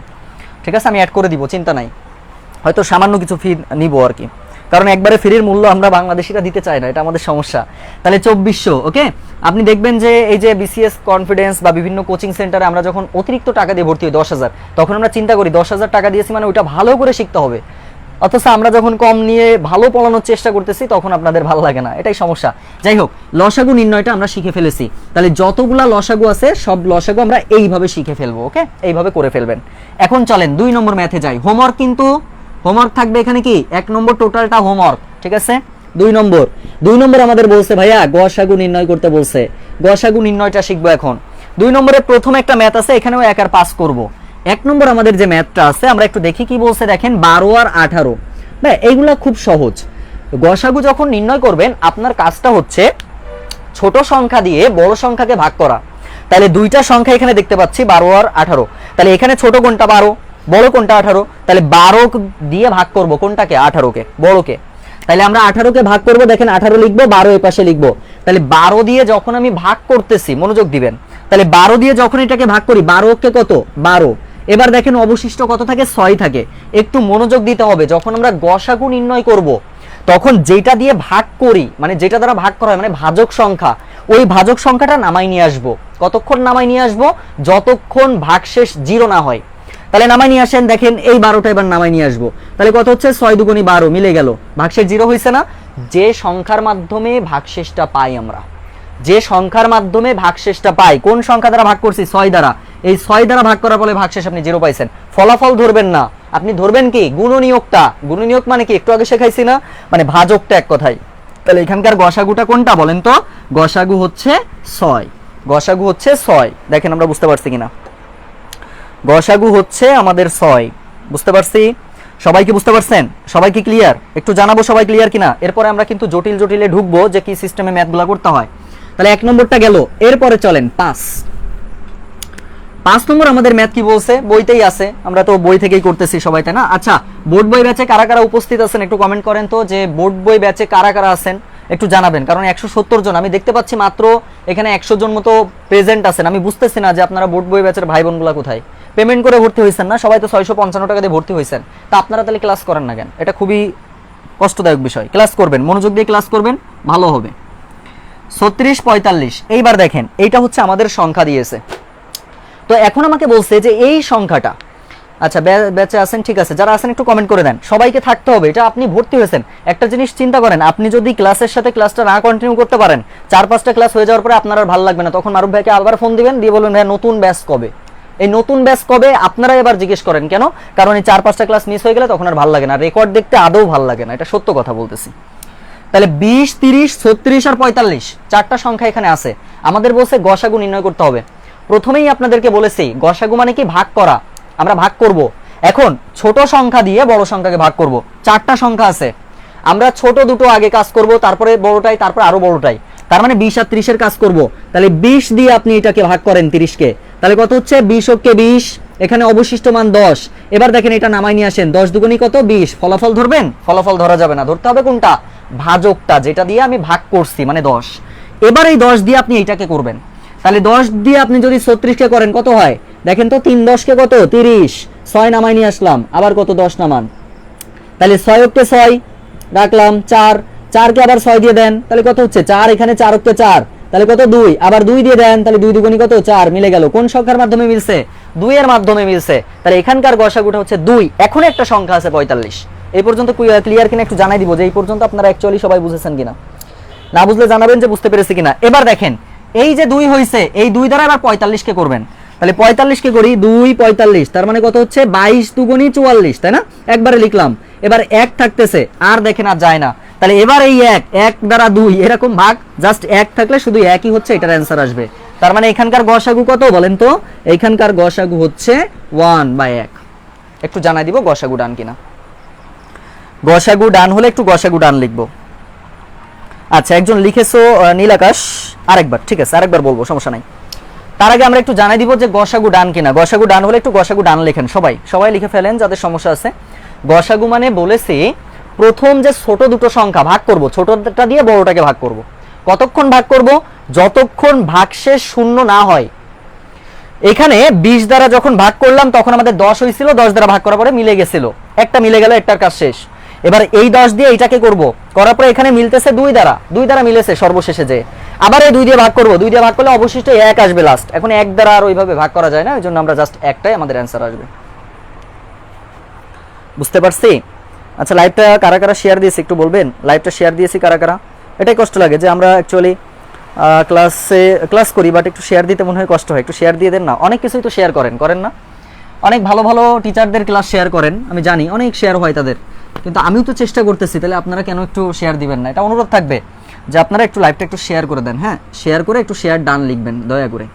ঠিক আছে, আমি অ্যাড করে দিব, চিন্তা নাই। হয়তো সামান্য কিছু ফি নিব আর কি, কারণ একবারে ফ্রির মূল্য আমরা বাংলাদেশিরা দিতে চাই না, এটা আমাদের সমস্যা। তাহলে 2400, ওকে। আপনি দেখবেন যে এই যে বিসিএস কনফিডেন্স বা বিভিন্ন কোচিং সেন্টারে আমরা যখন অতিরিক্ত টাকা দিয়ে ভর্তি হই 10,000, তখন আমরা চিন্তা করি 10,000 টাকা দিয়েছি মানে ওইটা ভালো করে শিখতে হবে, অথচ আমরা যখন কম নিয়ে ভালো পড়ানোর চেষ্টা করতেছি তখন আপনাদের ভালো লাগে না, এটাই সমস্যা। যাই হোক, লসাগু নির্ণয়টা আমরা শিখে ফেলেছি, তাহলে যতগুলা লসাগু আছে সব লসাগু আমরা এইভাবে শিখে ফেলবো, ওকে, এইভাবে করে ফেলবেন। এখন চলেন 2 নম্বর ম্যাথে যাই। হোমওয়ার্ক, কিন্তু হোমওয়ার্ক থাকবে এখানে কি 1 নম্বর টোটালটা হোমওয়ার্ক, ঠিক আছে। 2 নম্বর আমাদের বলছে ভাইয়া গসাগু নির্ণয় করতে বলছে, গসাগু নির্ণয়টা শিখবো এখন। 2 নম্বরে প্রথম একটা ম্যাথ আছে, এখানেও 1 আর 5 করব। 1 নম্বর আমাদের যে ম্যাথটা আছে আমরা একটু দেখি কি বলছে, দেখেন 12 আর 18, ভাই এইগুলা খুব সহজ। গসাগু যখন নির্ণয় করবেন আপনার কাজটা হচ্ছে ছোট সংখ্যা দিয়ে বড় সংখ্যাকে ভাগ করা। তাহলে দুইটা সংখ্যা এখানে দেখতে পাচ্ছি 12 আর 18, তাহলে এখানে ছোট কোনটা 12, বড় কোনটা 18, তাহলে 12 দিয়ে ভাগ করব কোনটাকে, 18কে, বড়কে। তাহলে আমরা 18কে ভাগ করব, দেখেন 18 লিখবো, 12 এই পাশে লিখবো। তাহলে 12 দিয়ে যখন আমি ভাগ করতেছি, মনোযোগ দিবেন, তাহলে 12 দিয়ে যখন এটাকে ভাগ করি, 12কে কত, 12, এবার দেখেন অবশিষ্ট কত থাকে, 6 থাকে। একটু মনোযোগ দিতে হবে, যখন আমরা গসাগু নির্ণয় করব তখন যেটা দিয়ে ভাগ করি, মানে যেটা দ্বারা ভাগ করা হয়, মানে ভাজক সংখ্যা, ওই ভাজক সংখ্যাটা নামাই নিয়ে আসবো। কতক্ষণ নামাই নিয়ে আসবো, যতক্ষণ ভাগশেষ 0 না হয়। তাহলে নামাই নিয়ে আসেন, দেখেন এই 12টা এবার নামাই নিয়ে আসবো, তাহলে কত হচ্ছে, 6 দুগুণী 12, মিলে গেল, ভাগশেষ 0 হয়েছে না। যে সংখ্যার মাধ্যমে ভাগশেষটা পাই আমরা, যে সংখ্যার মাধ্যমে ভাগশেষটা পাই, কোন সংখ্যা দ্বারা ভাগ করছি, 6 দ্বারা, এই 6 দ্বারা ভাগ করার ফলে ভাগশেষ আপনি 0 পাইছেন। ফলাফল ধরবেন না, আপনি ধরবেন কি, গুণনীয়কটা। গুণনীয়ক মানে কি, একটু আগে শেখাইছি না, মানে ভাজকটা এক কথায়। তাহলে এখানকার গসাগুটা কোনটা বলেন তো, গসাগু হচ্ছে 6, গসাগু হচ্ছে 6, দেখেন আমরা বুঝতে পারছি কিনা, গসাগু হচ্ছে আমাদের 6, বুঝতে পারছি। সবাইকে বুঝতে পারছেন, সবাইকে ক্লিয়ার, একটু জানাবো সবাই ক্লিয়ার কিনা, এরপরে আমরা কিন্তু জটিল জটিলে ঢুকবো যে কি সিস্টেমে ম্যাথগুলো করতে হয়। তাহলে 1 নম্বরটা গেল, এরপরে চলেন 5 নম্বর আমাদের ম্যাথ কি বলছে, বইতেই আছে, আমরা তো বই থেকেই করতেছি সবাই, তাই না। আচ্ছা, বোর্ড বই ব্যাচে কারা কারা উপস্থিত আছেন একটু কমেন্ট করেন তো, যে বোর্ড বই ব্যাচে কারা কারা আছেন একটু জানাবেন, কারণ 170 জন, আমি দেখতে পাচ্ছি মাত্র এখানে 100 জন মতো প্রেজেন্ট আছেন। আমি বুঝতেছি না যে আপনারা বোর্ড বই ব্যাচের ভাই বোনগুলা কোথায়, পেমেন্ট করে ভর্তি হয়েছেন না, সবাই তো 655 টাকা দিয়ে ভর্তি হয়েছেন, তা আপনারা তাহলে ক্লাস করেন না কেন, এটা খুবই কষ্টদায়ক বিষয়। ক্লাস করবেন, মনোযোগ দিয়ে ক্লাস করবেন, ভালো হবে। 36 45, এইবার দেখেন এইটা হচ্ছে আমাদের সংখ্যা দিয়েছে, তো এখন আমাকে বলছে যে এই সংখ্যাটা, আচ্ছা ব্যাচে আছেন, ঠিক আছে, যারা আছেন একটু কমেন্ট করে দেন, সবাইকে থাকতে হবে, এটা আপনি ভর্তি হয়েছেন। একটা জিনিস চিন্তা করেন, আপনি যদি ক্লাসের সাথে ক্লাসটা না কন্টিনিউ করতে পারেন, 4-5টা ক্লাস হয়ে যাওয়ার পরে আপনার আর ভালো লাগবে না, তখন মারুফ ভাইকে আবার ফোন দিবেন, দিয়ে বলবেন ভাই নতুন ব্যাচ কবে। এই নতুন ব্যাচ কবে আপনারা এবার জিজ্ঞেস করেন কেন, কারণ এই 4-5টা ক্লাস মিস হয়ে গেলে তখন আর ভালো লাগে না, রেকর্ড দেখতে আদৌ ভালো লাগে না, এটা সত্য কথা বলতেছি। তাহলে 20 30 36 আর 45, 4টা সংখ্যা এখানে আছে, আমাদের বলছে গসাগু নির্ণয় করতে হবে। প্রথমেই আপনাদেরকে বলেছি গসাগু মানে কি, ভাগ করা, আমরা ভাগ করব। এখন ছোট সংখ্যা দিয়ে বড় সংখ্যাকে ভাগ করব, 4টা সংখ্যা আছে, আমরা ছোট দুটো আগে কাজ করব, তারপরে বড়টাই, তারপর আরো বড়টাই, তার মানে 20 আর 30 এর কাজ করব। তাহলে 20 দিয়ে আপনি এটাকে ভাগ করেন 30কে, তাহলে কত হচ্ছে, 20 ওকে 20, এখানে অবশিষ্ট মান 10। এবার দেখেন এটা নামাই নিয়ে আসেন, 10 দুগুণী কত, 20। ফলাফল ধরবেন, ফলাফল ধরা যাবে না, ধরতে হবে কোনটা, ভাজকটা, যেটা দিয়ে আমি ভাগ করছি, মানে 10। এবার এই 10 দিয়ে আপনি এইটাকে করবেন, তাহলে 10 দিয়ে আপনি যদি 36কে করেন কত হয়, দেখেন তো, 3 10কে কত, 30, 6 নামাই নিয়ে আসলাম, আবার কত, 10 নামান, তাহলে 6 ওকে 6 রাখলাম, 4 4কে আবার 6 দিয়ে দেন, তাহলে কত হচ্ছে, 4, এখানে 4 ওকে 4, তাহলে কত 2, আবার 2 দিয়ে দেন, তাহলে 2 দুগুণী কত 4, মিলে গেল। কোন সংখ্যার মাধ্যমে মিলছে? 2 এর মাধ্যমে মিলছে। তাহলে এখানকার গসাগুটা হচ্ছে 2। এখন একটা সংখ্যা আছে 45। এই পর্যন্ত ক্লিয়ার কিনা একটু জানাই দিব যে এই পর্যন্ত আপনারা অ্যাকচুয়ালি সবাই বুঝেছেন কিনা, না বুঝলে জানাবেন যে বুঝতে পেরেছি কিনা। এবার দেখেন এই যে 2 হইছে, এই 2 দ্বারা এবার 45 কে করবেন। তাহলে 45 কে করি 2 45, তার মানে কত হচ্ছে 22 দুগুণী 44, তাই না? একবারে লিখলাম। এবার 1 থাকতেছে, আর দেখেন আর যায় না। তাহলে এবার এই 1 দ্বারা 2 এরকম ভাগ, জাস্ট 1 থাকলে শুধু একই হচ্ছে, এটার অ্যান্সার আসবে। তার মানে এখানকার গসাগু কত বলেন তো? এখানকার গসাগু হচ্ছে 1/1। একটু জানাই দিব গসাগু ডান কিনা। গসাগু ডান হলে একটু গসাগু ডান লিখবো। আচ্ছা, একজন লিখেছো নীল আকাশ, আরেকবার, ঠিক আছে আরেকবার বলবো, সমস্যা নাই। তার আগে আমরা একটু জানাই দিব যে গসাগু ডান কিনা। গসাগু ডান হলে একটু গসাগু ডান লেখেন, সবাই লিখে ফেলেন যাদের সমস্যা আছে। গসাগু মানে বলেছি প্রথম যে ছোট দুটো সংখ্যা ভাগ করব, ছোটটা দিয়ে বড়টাকে ভাগ করব। কতক্ষণ ভাগ করব? যতক্ষণ ভাগশেষ শূন্য না হয়। এখানে 20 দ্বারা যখন ভাগ করলাম তখন আমাদের 10 হয়েছিল, 10 দ্বারা ভাগ করার পরে মিলে গেছিল, একটা মিলে গেল, একটার কাজ শেষ। এবার এই 10 দিয়ে এইটাকে করব, করার পরে এখানে মিলতেছে 2 দ্বারা মিলেছে সর্বশেষে যে, আবার এই 2 দিয়ে ভাগ করব, 2 দিয়ে ভাগ করলে অবশিষ্ট 1 আসবে লাস্ট। এখন 1 দ্বারা আর ওইভাবে ভাগ করা যায় না, এই জন্য আমরা জাস্ট একটাই আমাদের অ্যান্সার আসবে। বুঝতে পারছি? আচ্ছা, লাইভটা কারা কারা শেয়ার দিয়েছি একটু বলবেন? লাইভটা শেয়ার দিয়েছি কারা কারা? এটাই কষ্ট লাগে যে আমরা অ্যাকচুয়ালি ক্লাস করি, বাট একটু শেয়ার দিতে মনে হয় কষ্ট হয়। একটু শেয়ার দিয়ে দেন না। অনেক কিছুই তো শেয়ার করেন না? অনেক ভালো ভালো টিচারদের ক্লাস শেয়ার করেন, আমি জানি অনেক শেয়ার হয় তাদের, কিন্তু আমিও তো চেষ্টা করতেছি। তাহলে আপনারা কেন একটু শেয়ার দিবেন না? এটা অনুরোধ থাকবে যে আপনারা একটু লাইভটা একটু শেয়ার করে দেন। হ্যাঁ, শেয়ার করে একটু শেয়ার ডান লিখবেন দয়া করে।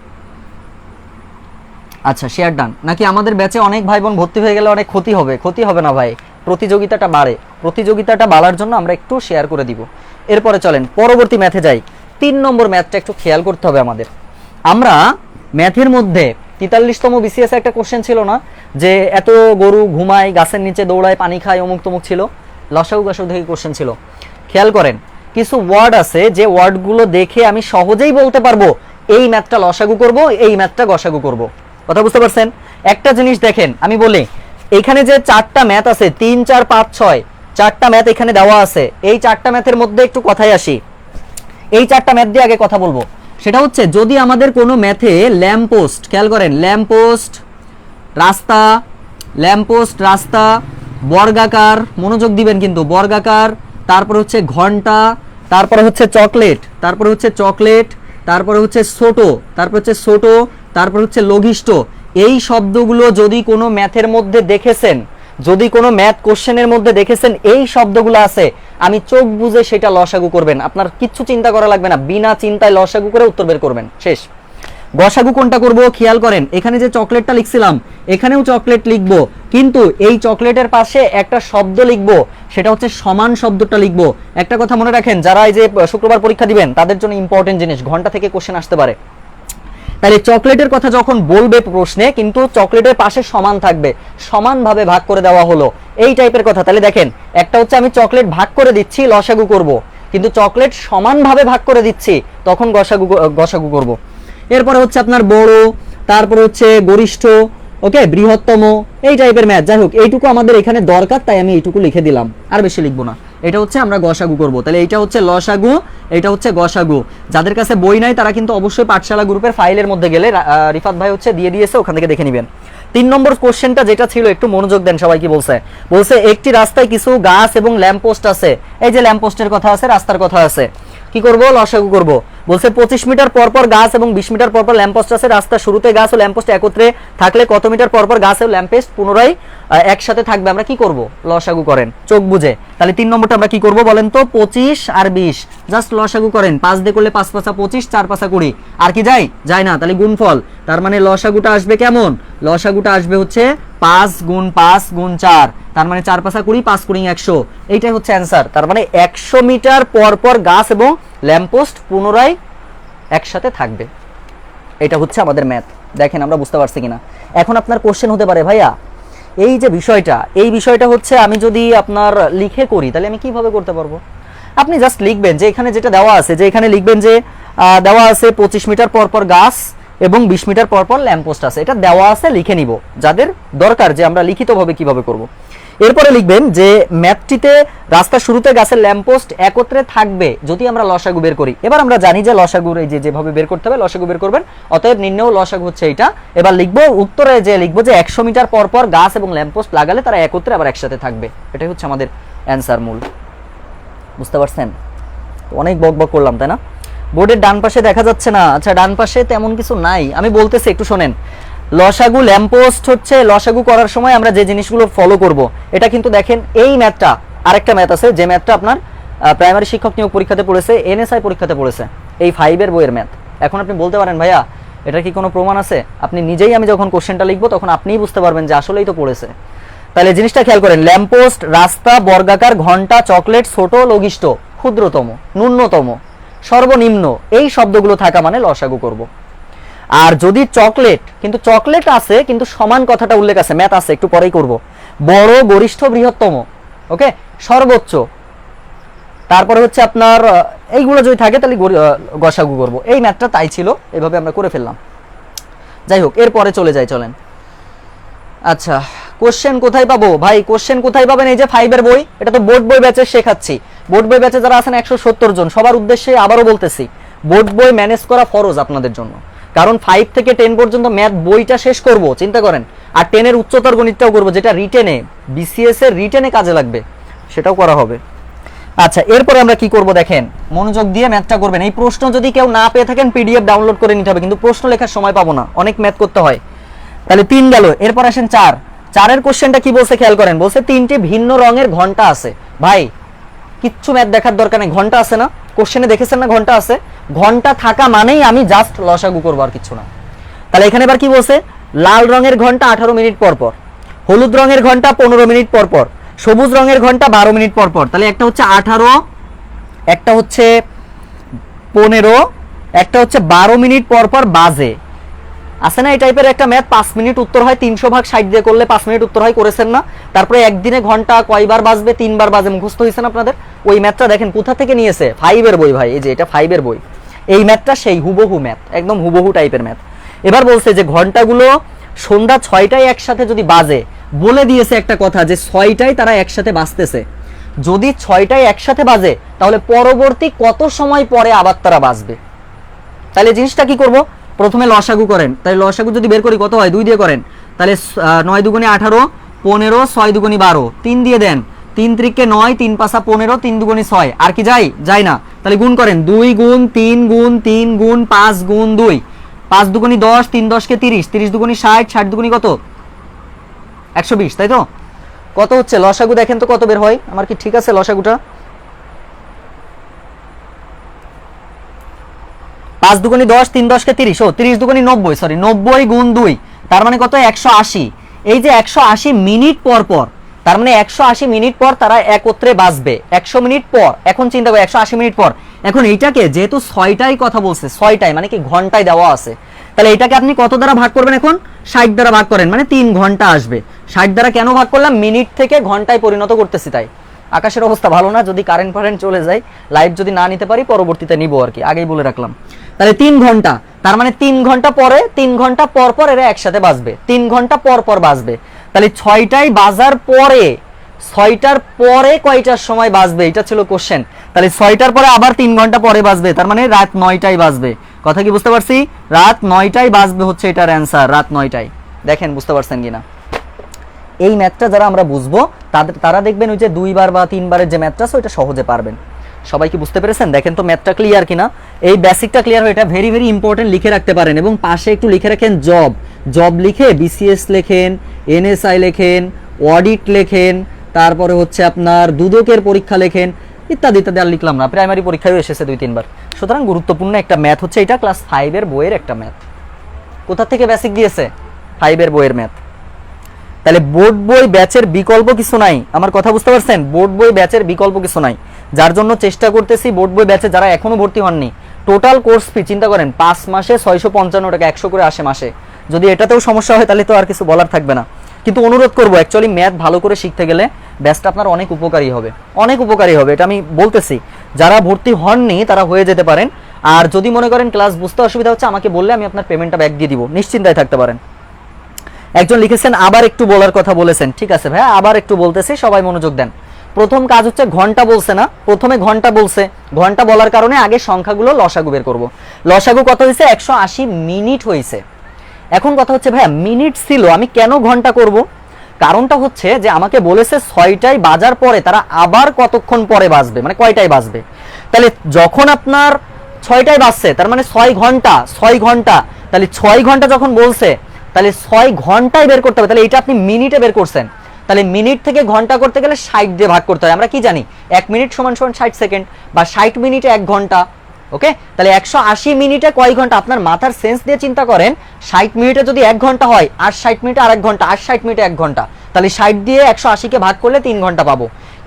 আচ্ছা, শেয়ার ডান। নাকি আমাদের ব্যাচে অনেক ভাই বোন ভর্তি হয়ে গেলে অনেক ক্ষতি হবে? ক্ষতি হবে না ভাই, প্রতিযোগিতাটা বাড়ে। প্রতিযোগিতাটা বাড়ার জন্য আমরা একটু শেয়ার করে দিব। এরপরে চলেন পরবর্তী ম্যাথে যাই। 3 নম্বর ম্যাথটা একটু খেয়াল করতে হবে আমাদের। আমরা ম্যাথের মধ্যে 43তম বিসিএস একটা কোশ্চেন ছিল না যে এত গরু ঘুমায়, গাছের নিচে দৌড়ায়, পানি খায়, অমুক তমুক ছিল, লসাগু গাসাগু থেকে কোশ্চেন ছিল। খেয়াল করেন কিছু ওয়ার্ড আছে যে ওয়ার্ডগুলো দেখে আমি সহজেই বলতে পারবো এই ম্যাথটা লসাগু করব, এই ম্যাথটা গসাগু করব। কথা বুঝতে পারছেন? একটা জিনিস দেখেন, আমি বলি এখানে যে 4টা ম্যাথ আছে 3 4 5 6, 4টা ম্যাথ এখানে দেওয়া আছে। এই 4টা ম্যাথের মধ্যে একটু কথায় আসি। এই 4টা ম্যাথ দিয়ে আগে কথা বলবো। সেটা হচ্ছে যদি আমাদের কোনো ম্যাথে ল্যাম্পপোস্ট, খেয়াল করেন ল্যাম্পপোস্ট রাস্তা, বর্গাকার, মনোযোগ দিবেন কিন্তু, বর্গাকার, তারপরে হচ্ছে ঘন্টা, তারপরে হচ্ছে চকলেট, তারপরে হচ্ছে ছোট, তারপরে হচ্ছে লঘিষ্ঠ, এই শব্দগুলো যদি কোনো ম্যাথের মধ্যে দেখেছেন, যদি কোনো ম্যাথ কোশ্চেনের মধ্যে দেখেছেন এই শব্দগুলো আছে, আমি চোখ বুঝে সেটা লসাগু করবেন। আপনার কিচ্ছু চিন্তা করা লাগবে না, বিনা চিন্তায় লসাগু করে উত্তর বের করবেন, শেষ। গসাগু কোনটা করব? খেয়াল করেন এখানে যে চকলেটটা লিখছিলাম এখানেও চকলেট লিখবো, কিন্তু এই চকলেটের পাশে একটা শব্দ লিখবো, সেটা হচ্ছে সমান শব্দটা লিখবো। একটা কথা মনে রাখেন, যারা এই যে শুক্রবার পরীক্ষা দিবেন তাদের জন্য ইম্পর্টেন্ট জিনিস, ঘন্টা থেকে কোশ্চেন আসতে পারে। তাহলে চকলেটের কথা যখন বলবে প্রশ্নে, কিন্তু চকলেটের পাশে সমান থাকবে, সমানভাবে ভাগ করে দেওয়া হলো, এই টাইপের কথা। তাহলে দেখেন একটা হচ্ছে আমি চকলেট ভাগ করে দিচ্ছি, লসাগু করব, কিন্তু চকলেট সমানভাবে ভাগ করে দিচ্ছি, তখন গসাগু করব। এরপরে হচ্ছে আপনার বড়, তারপরে হচ্ছে গরিষ্ঠ, ওকে, বৃহত্তম, এই টাইপের ম্যাথ। যাই হোক, এইটুকু আমাদের এখানে দরকার, তাই আমি এইটুকু লিখে দিলাম, আর বেশি লিখবো না। এটা হচ্ছে আমরা গসাগু করব। তাহলে এইটা হচ্ছে লসাগু, এটা হচ্ছে গসাগু। যাদের কাছে বই নাই তারা কিন্তু অবশ্যই পাঠশালা গ্রুপের ফাইলের মধ্যে গেলে রিফাত ভাই হচ্ছে দিয়ে দিয়েছে, ওখান থেকে দেখে নেবেন। 3 নম্বর কোশ্চেনটা যেটা ছিল একটু মনোযোগ দেন সবাই। কি বলছে একটি রাস্তায় কিছু গাছ এবং ল্যাম্পপোস্ট আছে। এই যে ল্যাম্পপোস্টের কথা আছে, রাস্তার কথা আছে, কি করব? লসাগু করব। বলছে 25 মিটার পরপর গাছ এবং 20 মিটার পরপর ল্যাম্পপোস্ট আছে। রাস্তার শুরুতে গাছ ও ল্যাম্পপোস্ট একত্রে থাকলে কত মিটার পরপর গাছ ও ল্যাম্পপোস্ট পুনরায় একসাথে থাকবে? আমরা কি করব? লসাগু করেন চোখ বুঝে। তাহলে 3 নম্বরটা আমরা কি করব বলেন তো? 25 আর 20, জাস্ট লসাগু করেন। 5 দিয়ে করলে 5 5 25, 4 5 20, আর কি যায় না, তাহলে গুণফল। তার মানে লসাগুটা আসবে কেমন? লসাগুটা আসবে হচ্ছে 5 গুণ 5 গুণ 4, তার মানে 4 5 20, 5 গুণ 100, এইটাই হচ্ছে অ্যান্সার। তার মানে 100 মিটার পরপর গাছ এবং ল্যাম্পপোস্ট পুনরায় একসাথে থাকবে। এটা হচ্ছে আমাদের ম্যাথ। দেখেন আমরা বুঝতে পারছি কিনা। এখন আপনার কোশ্চেন হতে পারে, ভাইয়া এই যে বিষয়টা হচ্ছে আমি যদি আপনার লিখে করি তাহলে আমি কিভাবে করতে পারবো? আপনি জাস্ট লিখবেন যে এখানে যেটা দেওয়া আছে, যে এখানে লিখবেন যে দেওয়া আছে 25 মিটার পরপর গাছ এবং 20 মিটার পরপর ল্যাম্পপোস্ট আছে, এটা দেওয়া আছে, লিখে নিব। যাদের দরকার যে আমরা লিখিতভাবে কিভাবে করব, এরপরে লিখবেন যে ম্যাথটিতে রাস্তার শুরুতে গাছের ল্যাম্পপোস্ট একত্রে থাকবে যদি আমরা লসাগু বের করি। এবার আমরা জানি যে লসাগুর এই যেভাবে বের করতে হবে লসাগু বের করবেন, অতএব নির্ণয় লসাগু হচ্ছে এইটা। এবার লিখবো উত্তরে যে লিখবো যে 100 মিটার পর পর গাছ এবং ল্যাম্পপোস্ট লাগালে তারা একত্রে আবার একসাথে থাকবে। এটাই হচ্ছে আমাদের অ্যান্সার মূল। বুঝতে পারছেন? অনেক বকবক করলাম তাই না? বোর্ডের ডান পাশে দেখা যাচ্ছে না, আচ্ছা ডান পাশে তেমন কিছু নাই, আমি বলতেছি একটু শোনেন। লসাগু ল্যাম্পপোস্ট হচ্ছে লসাগু করার সময় আমরা যে জিনিসগুলো ফলো করব, এটা কিন্তু দেখেন এই ম্যাথটা, আরেকটা ম্যাথ আছে যে ম্যাথটা আপনার প্রাইমারি শিক্ষক নিয়োগ পরীক্ষাতে পড়েছে, এনএসআই পরীক্ষাতে পড়েছে, এই 5 এর বইয়ের ম্যাথ। এখন আপনি বলতে পারেন ভাইয়া এটা কি কোনো প্রমাণ আছে? আপনি নিজেই, আমি যখন কোশ্চেনটা লিখবো তখন আপনিই বুঝতে পারবেন যে আসলেই তো পড়েছে। তাহলে জিনিসটা খেয়াল করেন, ল্যাম্পপোস্ট, রাস্তা, বর্গাকার, ঘন্টা, চকলেট, ছোট, লঘিষ্ঠ, ক্ষুদ্রতম, ন্যূনতম, সর্বনিম্ন, এই শব্দগুলো থাকা মানে লসাগু করব। আর যদি চকলেট, কিন্তু চকলেট আছে কিন্তু সমান কথাটা উল্লেখ আছে, ম্যাথ আছে একটু পরেই করব, বড়, গরিষ্ঠ, বৃহত্তম, ওকে, সর্বোচ্চ, তারপরে হচ্ছে আপনার এইগুলো যদি থাকে তাহলে গসাগু করব। এই ম্যাথটা তাই ছিল, এভাবে আমরা করে ফেললাম। যাই হোক, এরপরে চলে যাই, চলেন। আচ্ছা, কোশ্চেন কোথায় পাবো ভাই? কোশ্চেন কোথায় পাবেন? এই যে 5 এর বই, এটা তো বোর্ড বই ব্যাচে শেখাচ্ছি। বোর্ড বই ব্যাচে যারা আছেন 170 জন, সবার উদ্দেশ্যে আবারও বলতেছি, বোর্ড বই ম্যানেজ করা ফরজ আপনাদের জন্য। কারণ 5 থেকে 10 পর্যন্ত ম্যাথ বইটা শেষ করব, চিন্তা করেন। আর 10 এর উচ্চতর গণিতটাও করব, যেটা রিটেনে, বিসিএস এর রিটেনে কাজে লাগবে, সেটাও করা হবে। আচ্ছা, এরপরে আমরা কি করব দেখেন, মনোযোগ দিয়ে ম্যাথটা করবেন। এই প্রশ্ন যদি কেউ না পেয়ে থাকেন পিডিএফ ডাউনলোড করে নিতে হবে, কিন্তু প্রশ্ন লেখার সময় পাবো না, অনেক ম্যাথ করতে হয়। তাহলে 3 গেল, এরপর আসেন 4। 4 এর কোশ্চেনটা কি বলছে খেয়াল করেন, বলছে 3টি ভিন্ন রঙের ঘন্টা আছে। ভাই কিচ্ছু ম্যাথ দেখার দরকার নেই, ঘন্টা আছে না, কোশ্চেনে দেখেছেন না ঘন্টা আছে, ঘন্টা থাকা মানেই আমি জাস্ট লসাগু করবো, আর কিছু না। তাহলে এখানে এবার কি বলছে, লাল রঙের ঘন্টা 18 মিনিট পর পর, হলুদ রঙের ঘন্টা 15 মিনিট পর পর, সবুজ রঙের ঘন্টা 12 মিনিট পর পর। তাহলে একটা হচ্ছে 18, একটা হচ্ছে 15, একটা হচ্ছে 12 মিনিট পর পর বাজে। আছে না এই টাইপের একটা ম্যাথ, 5 মিনিট উত্তর হয়, 300 ভাগ 60 দিয়ে করলে 5 মিনিট উত্তর হয়, করেছেন না? তারপরে একদিনে ঘন্টা কয়বার বাজবে, 3 বার বাজে, মুখস্থ হয়েছে না আপনাদের? ওই ম্যাথটা দেখেন কোথা থেকে নিয়েছে, 5 এর বই ভাই, এই যে এটা 5 এর বই। এই ম্যাথটা সেই হুবহু ম্যাথ, একদম হুবহু টাইপের ম্যাথ। এবার বলছে যে ঘন্টাগুলো সন্ধ্যা 6টায় একসাথে যদি বাজে, বলে দিয়েছে একটা কথা যে 6টায় তারা একসাথে বাজতেছে। যদি 6টায় একসাথে বাজে তাহলে পরবর্তী কত সময় পরে আবার তারা বাজবে। তাহলে জিনিসটা কি করব, প্রথমে লসাগু করেন। তাহলে লসাগু যদি বের করি কত হয়, 2 দিয়ে করেন। তাহলে 9 দুগুণে 18, 15, 6 দুগুণে 12, 3 দিয়ে দেন, 3 ত্রিকে 9, 3 পাঁচা 15, 3 দুগুণে 6, আর কি যায় না? তাহলে গুণ করেন, 2 গুণ 3 গুণ 3 গুণ 5 গুণ 2, 5 দুগুণে 10, 3 10 কে 30, 30 দুগুণে 60, 60 দুগুণে কত, 120, তাই তো? কত হচ্ছে লসাগু দেখেন তো কত বের হয়, আমার কি ঠিক আছে লসাগুটা? 5 দুগুণে 10, 3 10 কে 30, 30 দুগুণে 90, সরি 90 গুণ 2, তার মানে কত, 180। এই যে 180 মিনিট পর পর, তার মানে 180 মিনিট পর তারা একত্রে বাজবে, 100 মিনিট পর। এখন চিন্তা করো 180 মিনিট পর, এখন এইটাকে যেহেতু 6টায় কথা বলছে, 6টায় মানে কি ঘন্টায় দেওয়া আছে, তাহলে এটাকে আপনি কত দ্বারা ভাগ করবেন, এখন 60 দ্বারা ভাগ করেন, মানে 3 ঘন্টা আসবে। 60 দ্বারা কেন ভাগ করলাম, মিনিট থেকে ঘন্টায় পরিণত করতেছি তাই। আকাশের অবস্থা ভালো না, যদি কারেন্ট ফারেন্ট চলে যায়, লাইভ যদি না নিতে পারি পরবর্তীতে নিব আর কি, আগেই বলে রাখলাম। তাহলে 3 ঘন্টা, তার মানে 3 ঘন্টা পরে, 3 ঘন্টা পর পর এরা একসাথে বাজবে, 3 ঘন্টা পর পর বাজবে। তাহলে 6টায় বাজার পরে, 6টার পরে কয়টার সময় বাজবে, এটা ছিল কোশ্চেন। তাহলে 6টার পরে আবার 3 ঘন্টা পরে বাজবে, তার মানে রাত 9টায় বাজবে। কথা কি বুঝতে পারছি? রাত 9টায় বাজবে হচ্ছে এটার অ্যান্সার, রাত 9টায়। দেখেন বুঝতে পারছেন কিনা? এই ম্যাথটা যারা আমরা বুঝবো তারা দেখবেন ওই যে 2 বার বা 3 বারের যে ম্যাথটা আছে ওইটা সহজে পারবেন। সবাই কি বুঝতে পেরেছেন? দেখেন তো ম্যাথটা ক্লিয়ার কিনা। এই বেসিকটা ক্লিয়ার হয়ে, এটা ভেরি ভেরি ইম্পর্টেন্ট, লিখে রাখতে পারেন। এবং পাশে একটু লিখে রাখেন জব লিখে বিসিএস লেখেন, এনএসআই লেখেন, অডিট লেখেন, তারপরে হচ্ছে আপনার দুদকের পরীক্ষা লেখেন, ইত্যাদি ইত্যাদি। আর লিখলাম না, প্রাইমারি পরীক্ষায় এসেছে 2-3 বার। সুতরাং গুরুত্বপূর্ণ একটা ম্যাথ হচ্ছে এটা, ক্লাস 5 এর বইয়ের একটা ম্যাথ। কোথা থেকে বেসিক দিয়েছে? 5 এর বইয়ের ম্যাথ। তাহলে বোর্ড বই ব্যাচের বিকল্প কিছু নাই, আমার কথা বুঝতে পারছেন? বোর্ড বই ব্যাচের বিকল্প কিছু নাই, যার জন্য চেষ্টা করতেছি বোর্ড বই ব্যাচে যারা এখনো ভর্তি হননি, টোটাল কোর্স ফি চিন্তা করেন 5 মাসে 655 টাকা, 100 করে আসে মাসে। যদি এটাতেও সমস্যা হয় তাহলে তো আর কিছু বলার থাকবে না। কিন্তু অনুরোধ করবো, অ্যাকচুয়ালি ম্যাথ ভালো করে শিখতে গেলে ব্যাচটা আপনার অনেক উপকারী হবে, অনেক উপকারী হবে, এটা আমি বলতেছি। যারা ভর্তি হননি তারা হয়ে যেতে পারেন। আর যদি মনে করেন ক্লাস বুঝতে অসুবিধা হচ্ছে আমাকে বললে আমি আপনার পেমেন্টটা ব্যাক দিয়ে দিব, নিশ্চিন্তায় থাকতে পারেন। একজন লিখেছেন আবার একটু বলার কথা বলেছেন, ঠিক আছে ভাইয়া আবার একটু বলতেছি, সবাই মনোযোগ দেন। প্রথম কাজ হচ্ছে ঘন্টা বলছে না, প্রথমে ঘন্টা বলছে, ঘন্টা বলার কারণে আগে সংখ্যাগুলো লসাগু বের করব। লসাগু কত হয়েছে? 180 মিনিট হয়েছে। এখন কথা হচ্ছে ভাইয়া মিনিট ছিল, আমি কেন ঘন্টা করব? কারণটা হচ্ছে যে আমাকে বলেছে 6টায় বাজার পরে তারা আবার কতক্ষণ পরে বাজবে, মানে কয়টায় বাজবে। তাহলে যখন আপনার 6টায় বাজছে তার মানে 6 ঘন্টা, 6 ঘন্টা, তাহলে 6 ঘন্টা যখন বলছে তাহলে 6 ঘন্টায় বের করতে হবে। তাহলে এটা আপনি মিনিটে বের করছেন, তাহলে মিনিট থেকে ঘন্টা করতে গেলে 60 দিয়ে ভাগ করতে হয়। আমরা কি জানি 1 মিনিট সমান সমান 60 সেকেন্ড, বা 60 মিনিটে 1 ঘন্টা। ওকে, তাহলে 180 মিনিটে কয় ঘন্টা? আপনার মাথার সেন্স দিয়ে চিন্তা করেন, 60 মিনিটে যদি 1 ঘন্টা হয়, আর 60 মিনিটে আর 1 ঘন্টা, আর 60 মিনিটে 1 ঘন্টা, তাহলে 60 দিয়ে 180 কে ভাগ করলে 3 ঘন্টা পাবো।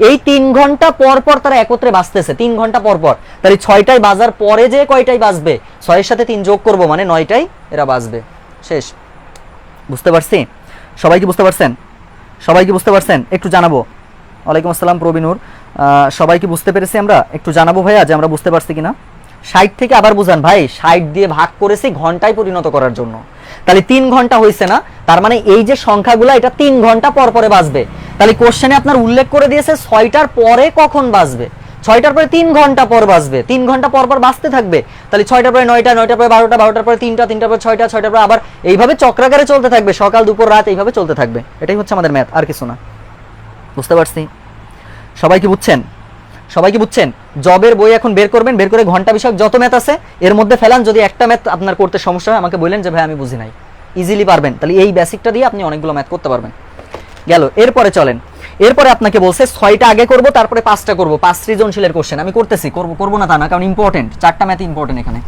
এই 3 ঘন্টা পর পর তারা একত্রে বাজতেছে, 3 ঘন্টা পর পর। তাহলে 6টায় বাজার পরে যে কয়টায় বাজবে, 6 এর সাথে 3 যোগ করব, মানে 9টায় এরা বাজবে। শেষ। বুঝতে পারছি? সবাই কি বুঝতে পারছেন? সবাই কি বুঝতে পারছেন? একটু জানাবো। ওয়ালাইকুম আসসালাম প্রবীণুর। সবাই কি বুঝতে পেরেছি? আমরা একটু জানাবো ভাইয়া যে আমরা বুঝতে পারছি কিনা। 60 থেকে আবার বুঝান ভাই, 60 দিয়ে ভাগ করেছি ঘন্টায় পরিণত করার জন্য। তাহলে 3 ঘন্টা হয়েছে না, তার মানে এই যে সংখ্যাগুলো এটা 3 ঘন্টা পর পরে বাজবে। তাহলে কোশ্চেনে আপনার উল্লেখ করে দিয়েছে 6টার পরে কখন বাজবে, 6টার পরে 3 ঘন্টা পর বাজবে, 3 ঘন্টা পর পর বাজতে থাকবে। তাহলে 6টার পরে 9টা, 9টার পরে 12টা, 12টার পরে 3টা, 3টার পরে 6টা, 6টার পরে আবার এইভাবে চক্রাকারে চলতে থাকবে, সকাল দুপুর রাত এইভাবে চলতে থাকবে। এটাই হচ্ছে আমাদের ম্যাথ, আর কিছু না। বুঝতে পারছি? সবাই কি বুঝছেন? সবাই কি বুঝছেন? জবের বই এখন বের করবেন, বের করে ঘন্টা বিষয়ক যত ম্যাথ আছে এর মধ্যে ফেলান। যদি একটা ম্যাথ আপনার করতে সমস্যা হয় আমাকে বললেন যে ভাই আমি বুঝি নাই, ইজিলি পারবেন। তাহলে এই বেসিকটা দিয়ে আপনি অনেকগুলো ম্যাথ করতে পারবেন। গেল। এরপরে চলেন, এরপরে আপনাকে বলছে 6টা আগে করব, তারপরে 5টা করব। 5 সৃজনশীলের কোশ্চেন আমি করতেছি, করবো না তা না, কারণ ইম্পর্টেন্ট, 4টা ম্যাথ ইম্পর্টেন্ট এখানে।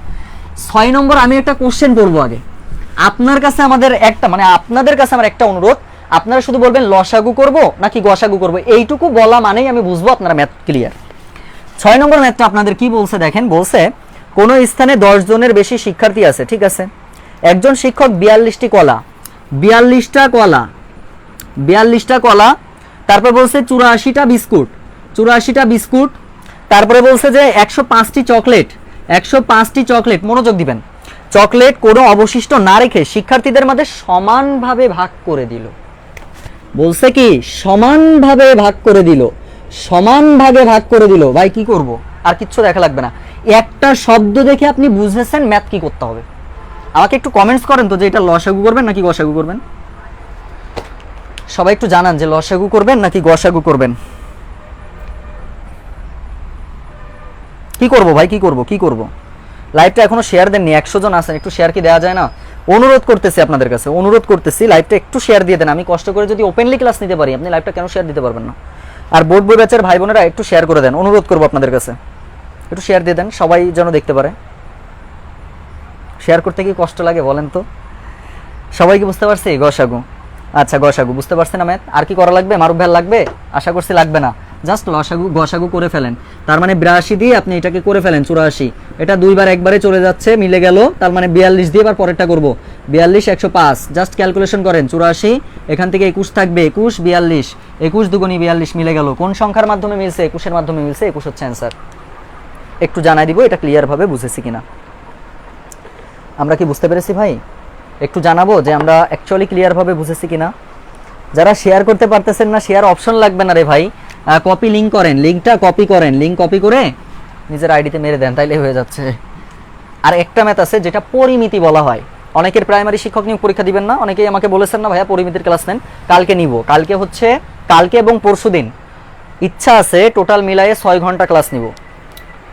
6 নম্বর আমি একটা কোশ্চেন করবো আগে। আপনার কাছে আমাদের একটা, মানে আপনাদের কাছে আমার একটা অনুরোধ, আপনারা শুধু বলবেন লসাগু করব নাকি গসাগু করব, এইটুকু বলা মানেই আমি বুঝবো আপনারা ম্যাথ ক্লিয়ার। 6 নম্বর ম্যাথটা আপনাদের কি বলছে দেখেন, বলছে কোন স্থানে 10 জনের বেশি শিক্ষার্থী আছে, ঠিক আছে, একজন শিক্ষক 42টি কলা, 42টা কলা, 42টা কলা, তারপর বলছে 84টা বিস্কুট, 84টা বিস্কুট, তারপরে বলছে যে 105টি চকলেট, 105টি চকলেট, মনোযোগ দিবেন, চকলেট কোনো অবশিষ্ট না রেখে শিক্ষার্থীদের মাঝে সমানভাবে ভাগ করে দিল। বলছে কি সমানভাবে ভাগ করে দিল, সমান ভাগে ভাগ করে দিল। ভাই কি করব? আর কিচ্ছু দেখা লাগবে না, একটা শব্দ দেখে আপনি বুঝেছেন ম্যাথ কি করতে হবে। আমাকে একটু কমেন্টস করেন তো যে এটা লসাগু করবেন নাকি গসাগু করবেন। সবাই একটু জানান যে লসাগু করবেন নাকি গসাগু করবেন। কি করব ভাই, কি করব, কি করব? লাইভটা এখনো শেয়ার দেননি, 100 জন আছেন, একটু শেয়ার কি দেওয়া যায় না? অনুরোধ করতেছি আপনাদের কাছে, অনুরোধ করতেছি, লাইভটা একটু শেয়ার দিয়ে দেন। আমি কষ্ট করে যদি ওপেনলি ক্লাস নিতে পারি, আপনি লাইভটা কেন শেয়ার দিতে পারবেন না? আর বোর্ড বই ব্যাচের ভাই বোনেরা একটু শেয়ার করে দেন, অনুরোধ করবো আপনাদের কাছে, একটু শেয়ার দিয়ে দেন, সবাই যেন দেখতে পারে। শেয়ার করতে কি কষ্ট লাগে বলেন তো? সবাই কি বুঝতে পারছি? গসাগু, আচ্ছা গসাগু বুঝতে পারছেন না ম্যাথ? আর কি করা লাগবে? মারুফ ভাই লাগবে? আশা করছি লাগবে না, জাস্ট লসাগু গসাগু করে ফেলেন। তার মানে 82 দিয়ে আপনি এটাকে করে ফেলেন 84, এটা দুইবার একবারে চলে যাচ্ছে, মিলে গেল। তার মানে 42 দিয়ে এবার পরেরটা করব, 42 105, জাস্ট ক্যালকুলেশন করেন, 84 এখান থেকে 21 থাকবে, 21 42, 21 দুগুণী 42 মিলে গেল। কোন সংখ্যার মাধ্যমে মিলছে? 21 এর মাধ্যমে মিলছে, 21 হচ্ছে অ্যান্সার। একটু জানাই দিব এটা ক্লিয়ার ভাবে বুঝেছি কিনা। আমরা কি বুঝতে পেরেছি ভাই? একটু জানাবো যে আমরা অ্যাকচুয়ালি ক্লিয়ার ভাবে বুঝেছি কিনা। যারা শেয়ার করতে পারতেছেন না, শেয়ার অপশন লাগবে না রে ভাই, কপি লিংক করেন, লিংকটা কপি করেন, লিংক কপি করে নিজের আইডিতে মেরে দেন, তাইলে হয়ে যাচ্ছে। আর একটা ম্যাথ আছে যেটা পরিমিতি বলা হয়। অনেকের প্রাইমারি শিক্ষক নিয়োগ পরীক্ষা দিবেন না, অনেকেই আমাকে বলেছেন না ভাইয়া পরিমিতির ক্লাস নেন, কালকে নিব। কালকে হচ্ছে, কালকে এবং পরশুদিন ইচ্ছা আছে টোটাল মিলায়ে 6 ঘন্টা ক্লাস নিব।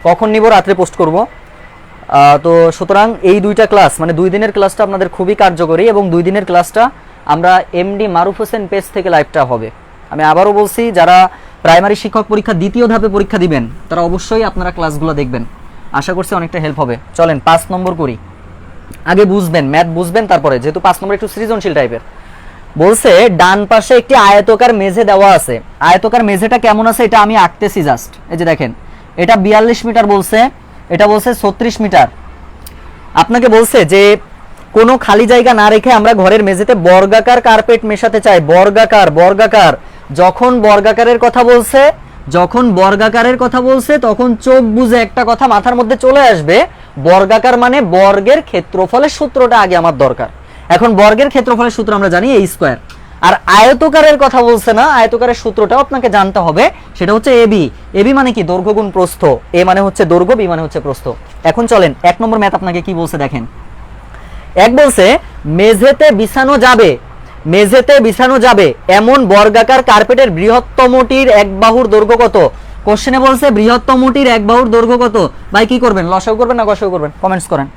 কখন নিব? রাত্রে পোস্ট করব। তো সুতরাং এই দুইটা ক্লাস, মানে 2 দিনের ক্লাসটা আপনাদের খুবই কার্যকরী, এবং 2 দিনের ক্লাসটা আমরা এমডি মারুফ হোসেন পেজ থেকে লাইভটা হবে। আমি আবারও বলছি, যারা প্রাইমারি শিক্ষক পরীক্ষা দ্বিতীয় ধাপে পরীক্ষা দিবেন তারা অবশ্যই আপনারা ক্লাসগুলো দেখবেন, আশা করছি অনেকটা হেল্প হবে। চলেন 5 নম্বর করি, আগে বুঝবেন, ম্যাথ বুঝবেন, তারপরে যেহেতু 5 নম্বর একটু সৃজনশীল টাইপের। বলছে ডান পাশে একটি আয়তকার মেঝে দেওয়া আছে, আয়তকার মেঝেটা কেমন আছে এটা আমি আঁকতেছি জাস্ট। এই যে দেখেন, এটা 42 মিটার বলছে, এটা বলছে 36 মিটার। আপনাকে বলছে যে কোনো খালি জায়গা না রেখে আমরা ঘরের মেঝেতে বর্গাকার কার্পেট মেশাতে চাই। বর্গাকার, বর্গাকার, যখন বর্গাকারের কথা বলছে, যখন বর্গাকারের কথা বলছে তখন চোখ বুঝে একটা কথা মাথার মধ্যে চলে আসবে, বর্গাকার মানে বর্গের ক্ষেত্রফলের সূত্রটা আগে আমার দরকার। এখন বর্গের ক্ষেত্রফলের সূত্র আমরা জানি a স্কয়ার। আর আয়তকারের কথা বলছে না, আয়তকারের সূত্রটাও আপনাকে জানতে হবে, সেটা হচ্ছে এবি। এবি মানে কি? দৈর্ঘ্য গুণ প্রস্থ। এ মানে হচ্ছে দৈর্ঘ্য, বি মানে হচ্ছে প্রস্থ। এখন চলেন 1 নম্বর ম্যাথ আপনাকে কি বলছে দেখেন। এক বলছে মেঝেতে বিছানো যাবে, মেঝেতে বিছানো যাবে এমন বর্গাকার কার্পেটের বৃহত্তমটির এক বাহুর দৈর্ঘ্য কত? কোশ্চেনে বলছে বৃহত্তমটির এক বাহুর দৈর্ঘ্য কত। ভাই কি করবেন, লসাগু করবেন না গসাগু করবেন? কমেন্টস করেন।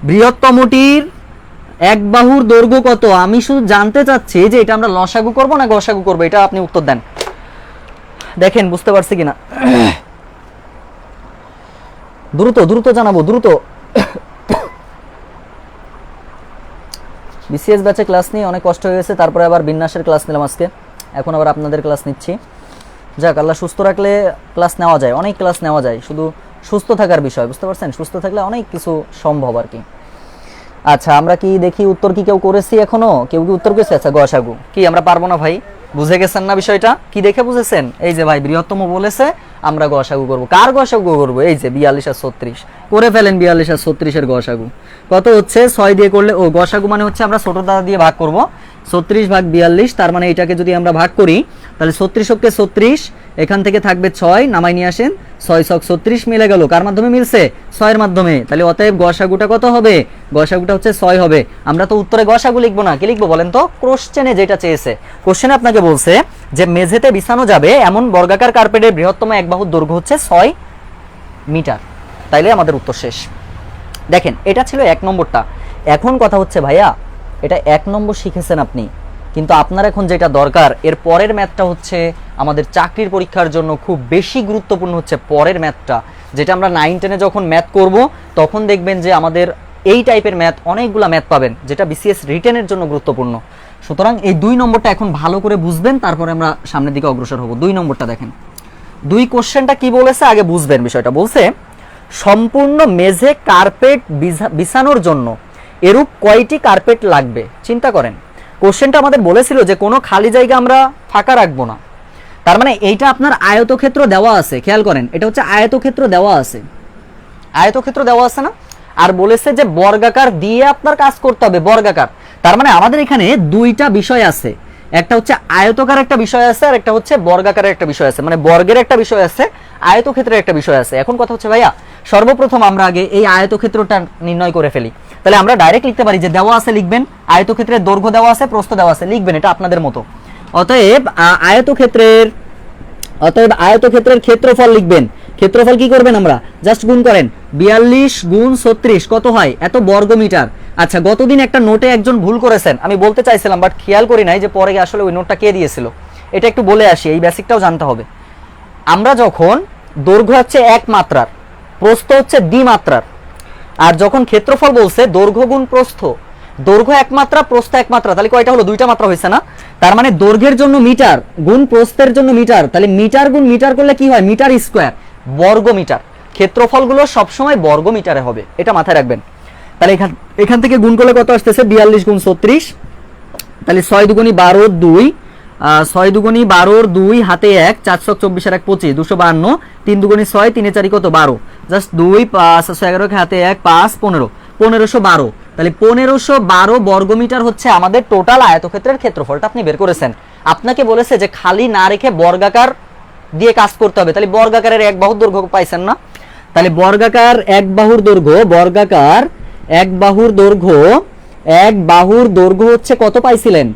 বৃহত্তমটির এক বাহুর দৈর্ঘ্য কত? আমি শুধু জানতে চাচ্ছি যে এটা আমরা লসাগু করব না গসাগু করব, এটা আপনি উত্তর দেন। দেখেন বুঝতে পারছি কিনা। দ্রুত দ্রুত জানাবো, দ্রুত। বিসিএস ব্যাচে ক্লাস নিয়ে অনেক কষ্ট হয়ে গেছে, তারপরে আবার বিন্যাসের ক্লাস নিলাম আজকে, এখন আবার আপনাদের ক্লাস নিচ্ছি। যাক, আল্লাহ সুস্থ রাখলে ক্লাস নেওয়া যায়, অনেক ক্লাস নেওয়া যায়, শুধু সুস্থ থাকার বিষয়, বুঝতে পারছেন? সুস্থ থাকলে অনেক কিছু সম্ভব আর কি। আচ্ছা, আমরা কি দেখি উত্তর কি কেউ করেছি এখনো? কেউ কি উত্তর করেছে? আচ্ছা, গসাগু কি আমরা পারবো না ভাই? বুঝে গেছেন না বিষয়টা? কি দেখে বুঝেছেন? এই যে ভাই বৃহত্তম বলেছে আমরা গসাগু করব। কার গসাগু করব? এই যে 42 আর 36 করে ফেলেন। 42 আর 36 এর গসাগু কত হচ্ছে? 6 দিয়ে করলে, ও গসাগু মানে হচ্ছে আমরা ছোট দ্বারা দিয়ে ভাগ করব। 36 ভাগ 42, তার মানে এটাকে যদি আমরা ভাগ করি তাহলে 36 কে 36, এখান থেকে থাকবে 6, নামাই নিয়ে আসেন। 6 ছক 36 মিলে গেল, কার মাধ্যমে মিলছে? 6 এর মাধ্যমে। তাহলে অতএব গসাগুটা কত হবে? গসাগুটা হচ্ছে 6 হবে। আমরা তো উত্তরে গসাগু লিখবো না, কি লিখবো বলেন তো? কোশ্চেনে যেটা চেয়েছে, কোশ্চেনে আপনাকে বলছে যে মেঝেতে বিছানো যাবে এমন বর্গাকার কার্পেটের বৃহত্তম এক বাহুর দৈর্ঘ্য হচ্ছে 6 মিটার। তাইলে আমাদের উত্তর শেষ। দেখেন, এটা ছিল 1 নম্বরটা। এখন কথা হচ্ছে ভাইয়া, এটা 1 নম্বর শিখেছেন আপনি, কিন্তু আপনার এখন যেটা দরকার এর পরের ম্যাথটা হচ্ছে আমাদের চাকরির পরীক্ষার জন্য খুব বেশি গুরুত্বপূর্ণ হচ্ছে পরের ম্যাথটা, যেটা আমরা 9-10-এ যখন ম্যাথ করব তখন দেখবেন যে আমাদের এই টাইপের ম্যাথ অনেকগুলা ম্যাথ পাবেন, যেটা বিসিএস রিটেনের জন্য গুরুত্বপূর্ণ। সুতরাং এই 2 নম্বরটা এখন ভালো করে বুঝবেন, তারপরে আমরা সামনের দিকে অগ্রসর হব। 2 নম্বরটা দেখেন, 2 কোশ্চেনটা কি বলেছে আগে বুঝবেন বিষয়টা। বলছে সম্পূর্ণ মেঝে কার্পেট বিছানোর জন্য এরূপ কয়টি কার্পেট লাগবে? চিন্তা করেন, কোশ্চেনটা আমাদের বলেছিল যে কোনো খালি জায়গা আমরা ফাঁকা রাখবো না। তার মানে এইটা আপনার আয়তক্ষেত্র দেওয়া আছে, খেয়াল করেন, এটা হচ্ছে আয়তক্ষেত্র দেওয়া আছে, আয়তক্ষেত্র দেওয়া আছে না? আর বলেছে যে বর্গাকার দিয়ে আপনার কাজ করতে হবে, বর্গাকার। তার মানে আমাদের এখানে 2টা বিষয় আছে, একটা হচ্ছে আয়তকার একটা বিষয় আছে, আর একটা হচ্ছে বর্গাকারের একটা বিষয় আছে। মানে বর্গের একটা বিষয় আছে, আয়তক্ষেত্রের একটা বিষয় আছে। এখন কথা হচ্ছে ভাইয়া, সর্বপ্রথম আমরা আগে এই আয়তক্ষেত্রটা নির্ণয় করে ফেলি। তাহলে আমরা ডাইরেক্ট লিখতে পারি যে দেওয়া আছে লিখবেন, আয়তক্ষেত্রের দৈর্ঘ্য দেওয়া আছে, প্রস্থ দেওয়া আছে, লিখবেন, এটা আপনাদের মতো। অতএব আয়তক্ষেত্রের ক্ষেত্রফল লিখবেন। ক্ষেত্রফল কি করবেন? আমরা জাস্ট গুণ করেন, 42 গুণ 36 কত হয়? এত বর্গ মিটার। আচ্ছা, গতদিন একটা নোটে একজন ভুল করেছেন, আমি বলতে চাইছিলাম বাট খেয়াল করি নাই যে পরে আসলে ওই নোটটা কে দিয়েছিল, এটা একটু বলে আসি, এই বেসিকটাও জানতে হবে। আমরা যখন দৈর্ঘ্য হচ্ছে 1 মাত্রার, প্রস্থ হচ্ছে 2 মাত্রার, আর যখন ক্ষেত্রফল বলছে দৈর্ঘ্য গুণ প্রস্থ, দৈর্ঘ্য 1 মাত্রা, প্রস্থ 1 মাত্রা, তাহলে কয়টা হলো? 2টা মাত্রা হয়েছে না? তার মানে দৈর্ঘ্যের জন্য মিটার গুণ প্রস্থের জন্য মিটার, তাহলে মিটার গুণ মিটার করলে কি হয়? মিটার স্কয়ার, বর্গ মিটার। ক্ষেত্রফলগুলো সবসময় বর্গ মিটারে হবে, এটা মাথায় রাখবেন। তাহলে এখান থেকে গুণ করলে কত আসতেছে? 42 গুণ 36, তাহলে 6 দুগুণী 12, 2, 6 দুগুণী 12, 2 হাতে 1, 4 ছক 24 আর 1 25, 252, 3 দুগুণী 6, 3 4 কত? 12, জাস্ট 2, 5 11 হাতে 1, 5 15, 1512। তাহলে 1512 বর্গমিটার হচ্ছে আমাদের টোটাল আয়তক্ষেত্রের ক্ষেত্রফলটা আপনি বের করেছেন। আপনাকে বলেছে যে খালি না রেখে বর্গাকার দিয়ে কাজ করতে হবে, তাহলে বর্গাকারের এক বাহুর দৈর্ঘ্য পাইছেন না? তাহলে বর্গাকার এক বাহুর দৈর্ঘ্য, বর্গাকার এক বাহুর দৈর্ঘ্য, এক বাহুর দৈর্ঘ্য হচ্ছে কত পাইছিলেন?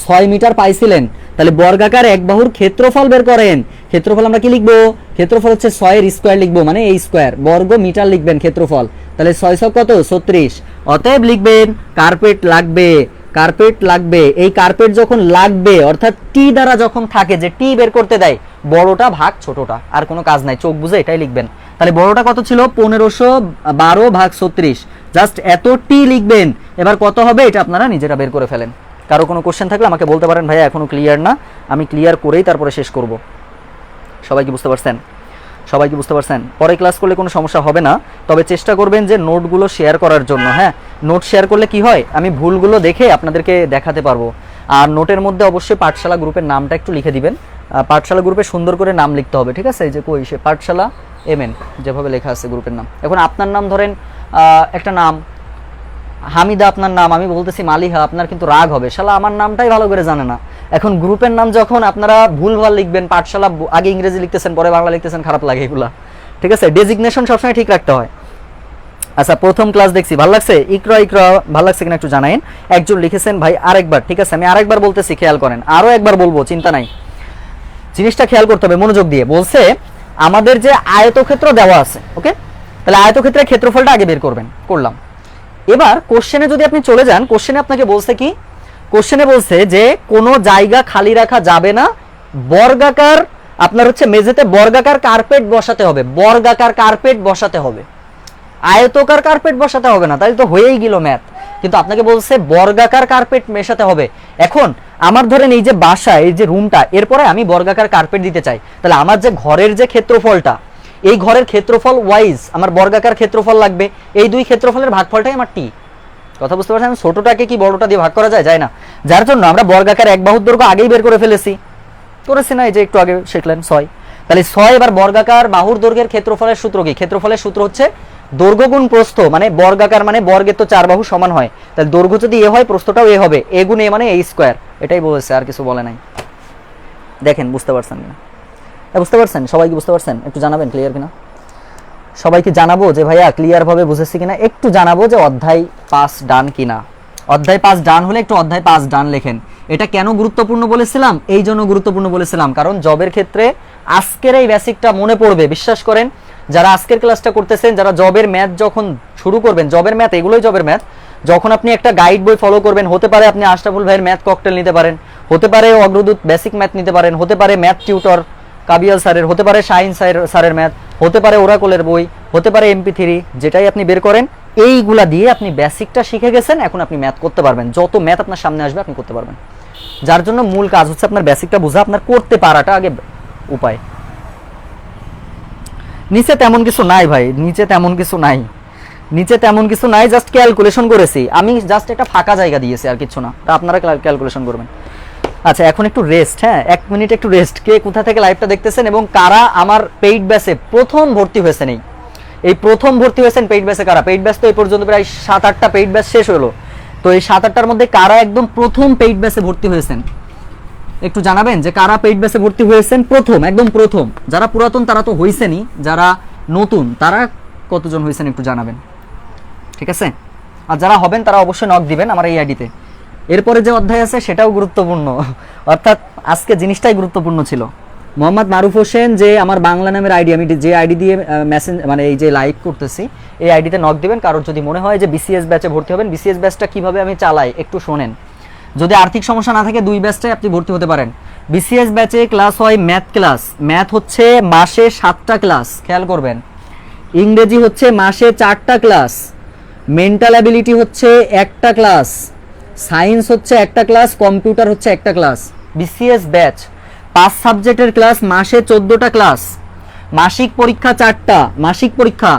6 মিটার পাইছিলেন। তাহলে বর্গাকার এক বাহুর ক্ষেত্রফল বের করেন। ক্ষেত্রফল আমরা কি লিখবো? ক্ষেত্রফল হচ্ছে 6 এর স্কয়ার লিখবো, মানে এই স্কয়ার, বর্গ মিটার লিখবেন ক্ষেত্রফল। তাহলে 6 ছক কত? 36। অতএব লিখবেন কার্পেট লাগবে, কার্পেট লাগবে। এই কার্পেট যখন লাগবে অর্থাৎ টি দ্বারা যখন থাকে, যে টি বের করতে দেয়, বড়টা ভাগ ছোটটা, আর কোনো কাজ নাই, চোখ বুঝে এটাই লিখবেন। তাহলে বড়টা কত ছিল? 1512 ভাগ 36, জাস্ট এত টি লিখবেন। এবার কত হবে এটা আপনারা নিজেরা বের করে ফেলেন। কারো কোনো কোশ্চেন থাকলে আমাকে বলতে পারেন, ভাইয়া এখনো ক্লিয়ার না, আমি ক্লিয়ার করেই তারপরে শেষ করব। সবাই কি বুঝতে পারছেন? সবাই কি বুঝতে পারছেন? পরে ক্লাস করলে কোনো সমস্যা হবে না, তবে চেষ্টা করবেন যে নোটগুলো শেয়ার করার জন্য। হ্যাঁ, নোট শেয়ার করলে কি হয়, আমি ভুলগুলো দেখে আপনাদেরকে দেখাতে পারবো। আর নোটের মধ্যে অবশ্যই পাঠশালা গ্রুপের নামটা একটু লিখে দিবেন। পাঠশালা গ্রুপে সুন্দর করে নাম লিখতে হবে, ঠিক আছে? এই যে কই সে পাঠশালা MN যেভাবে লেখা আছে গ্রুপের নাম। এখন আপনার নাম ধরেন একটা নাম, হামিদা আপনার নাম, আমি বলতেছি মালিহা, আপনার কিন্তু রাগ হবে, শালা আমার নামটাই ভালো করে জানে না। এখন গ্রুপের নাম যখন আপনারা ভুলভাল লিখবেন, পাঠশালা আগে ইংরেজি লিখতেছেন পরে বাংলা লিখতেছেন, খারাপ লাগে এগুলা, ঠিক আছে? ডেজিগনেশন সবসময় ঠিক রাখতে হয়। আচ্ছা, প্রথম ক্লাস দেখছি, ভালো লাগছে? ইকরা ইকরা ভালো লাগছে কিনা একটু জানাইন। একজন লিখেছেন ভাই আরেকবার, ঠিক আছে আমি আরেকবার বলতেছি, খেয়াল করেন, আরো একবার বলবো, চিন্তা নাই, জিনিসটা খেয়াল করতে হবে মনোযোগ দিয়ে। বলছে আমাদের যে আয়তক্ষেত্র দেওয়া আছে, ওকে, তাহলে আয়তক্ষেত্রের ক্ষেত্রফলটা আগে বের করবেন, করলাম। এবার কোশ্চেনে যদি আপনি চলে যান, কোশ্চেনে আপনাকে বলছে কি, কোশ্চেনে বলছে যে কোনো জায়গা খালি রাখা যাবে না, বর্গাকার আপনার হচ্ছে মেঝেতে বর্গাকার কার্পেট বসাতে হবে, বর্গাকার কার্পেট বসাতে হবে, আয়তকার কার্পেট বসাতে হবে না, তাই তো হয়েই গেল ম্যাথ। কিন্তু আপনাকে বলছে বর্গাকার কার্পেট মেশাতে হবে। এখন আমার ধরেন এই যে বাসা, এই যে রুমটা, এরপরে আমি বর্গাকার কার্পেট দিতে চাই, তাহলে আমার যে ঘরের যে ক্ষেত্রফলটা, এই ঘরের ক্ষেত্রফল ওয়াইজ আমার বর্গাকার ক্ষেত্রফল লাগবে, এই দুই ক্ষেত্রফলের ভাগফলটাই আমার টি। কথা বুঝতে পারছেন? ছোটটাকে কি বড়টা দিয়ে ভাগ করা যায়? যায় না। যার জন্য আমরা বর্গাকার এক বাহুর দৈর্ঘ্য আগেই বের করে ফেলেছি, করেছি না? এই যে একটু আগে শিখলেন 6, তাহলে 6। এবার বর্গাকার বাহুর দৈর্ঘ্যের ক্ষেত্রফলের সূত্র কি? ক্ষেত্রফলের সূত্র হচ্ছে দৈর্ঘ্য গুণ প্রস্থ, মানে বর্গাকার মানে বর্গের তো 4 বাহু সমান হয়, তাহলে দৈর্ঘ্য যদি এ হয় প্রস্থটাও এ হবে, এ গুণ এ মানে এ স্কয়ার, এটাই বলেছে, আর কিছু বলে নাই। দেখেন বুঝতে পারছেন কিনা? বুঝতে পারছেন? সবাই কি বুঝতে পারছেন? একটু জানাবেন ক্লিয়ার কিনা। সবাইকে জানাবো যে ভাইয়া ক্লিয়ার ভাবে বুঝেছি কিনা, একটু জানাবো যে অধ্যায় 5 ডান কিনা। অধ্যায় 5 ডান হলে একটু অধ্যায় 5 ডান লেখেন। এটা কেন গুরুত্বপূর্ণ বলেছিলাম? এই জন্য গুরুত্বপূর্ণ বলেছিলাম কারণ জবের ক্ষেত্রে আজকের এই বেসিকটা মনে পড়বে, বিশ্বাস করেন। যারা আজকের ক্লাসটা করতেছেন, যারা জবের ম্যাথ যখন শুরু করবেন, জবের ম্যাথ এগুলোই জবের ম্যাথ, যখন আপনি একটা গাইড বই ফলো করবেন, হতে পারে আপনি আশরাফুল ভাইয়ের ম্যাথ ককটেল নিতে পারেন, হতে পারে অগ্রদূত বেসিক ম্যাথ নিতে পারেন, হতে পারে ম্যাথ টিউটর কাবিয়াল স্যারের, হতে পারে শাহিন স্যারের ম্যাথ, হতে পারে ওরাকলের বই, হতে পারে MP3, যেটাই আপনি বের করেন, এইগুলা দিয়ে আপনি বেসিকটা শিখে গেছেন, এখন আপনি ম্যাথ করতে পারবেন, যত ম্যাথ আপনার সামনে আসবে আপনি করতে পারবেন। যার জন্য মূল কাজ হচ্ছে আপনার বেসিকটা বোঝা, আপনার করতে পারাটা আগে উপায়। নিচে তেমন কিছু নাই ভাই, নিচে তেমন কিছু নাই, নিচে তেমন কিছু নাই, জাস্ট ক্যালকুলেশন করেছি আমি, জাস্ট একটা ফাঁকা জায়গা দিয়েছি, আর কিছু না, আপনারা ক্যালকুলেশন করবেন। আচ্ছা এখন একটু রেস্ট, হ্যাঁ 1 মিনিট একটু রেস্ট। কে কোথা থেকে লাইভটা দেখতেছেন এবং কারা আমার পেইড ব্যাচে প্রথম ভর্তি হয়েছেন, এই প্রথম ভর্তি হয়েছেন পেইড ব্যাচে কারা? পেইড ব্যাচ তো এই পর্যন্ত প্রায় 7-8টা পেইড ব্যাচ শেষ হলো, তো এই 7-8টার মধ্যে কারা একদম প্রথম পেইড ব্যাচে ভর্তি হয়েছেন একটু জানাবেন, যে কারা পেইড ব্যাচে ভর্তি হয়েছেন প্রথম, একদম প্রথম। যারা পুরাতন তারা তো হইছেনই, যারা নতুন তারা কতজন হয়েছেন একটু জানাবেন, ঠিক আছে? আর যারা হবেন তারা অবশ্যই নক দিবেন আমার এই আইডিতে। এরপরে যে অধ্যায় আছে সেটাও গুরুত্বপূর্ণ, অর্থাৎ আজকে জিনিসটাই গুরুত্বপূর্ণ ছিল। মোহাম্মদ মারুফ হোসেন, যে আমার বাংলা নামের আইডি, আমি যে আইডি দিয়ে মেসেজ মানে এই যে লাইভ করতেছি, এই আইডিতে নক দিবেন। কারোর যদি মনে হয় যে BCS ব্যাচে ভর্তি হবেন, BCS ব্যাচটা কিভাবে আমি চালাই একটু শোনেন। যদি আর্থিক সমস্যা না থাকে 2 ব্যাচটাই আপনি ভর্তি হতে পারেন। BCS ব্যাচে ক্লাস হয় ম্যাথ ক্লাস, ম্যাথ হচ্ছে মাসে 7টা ক্লাস, খেয়াল করবেন। ইংরেজি হচ্ছে মাসে 4টা ক্লাস, মেন্টাল অ্যাবিলিটি হচ্ছে 1টা ক্লাস, সায়েন্স হচ্ছে 1টা ক্লাস, কম্পিউটার হচ্ছে 1টা ক্লাস। BCS ব্যাচ 5 সাবজেক্টের ক্লাস, মাসে 14টা ক্লাস, মাসিক পরীক্ষা 4টা, মাসিক পরীক্ষা,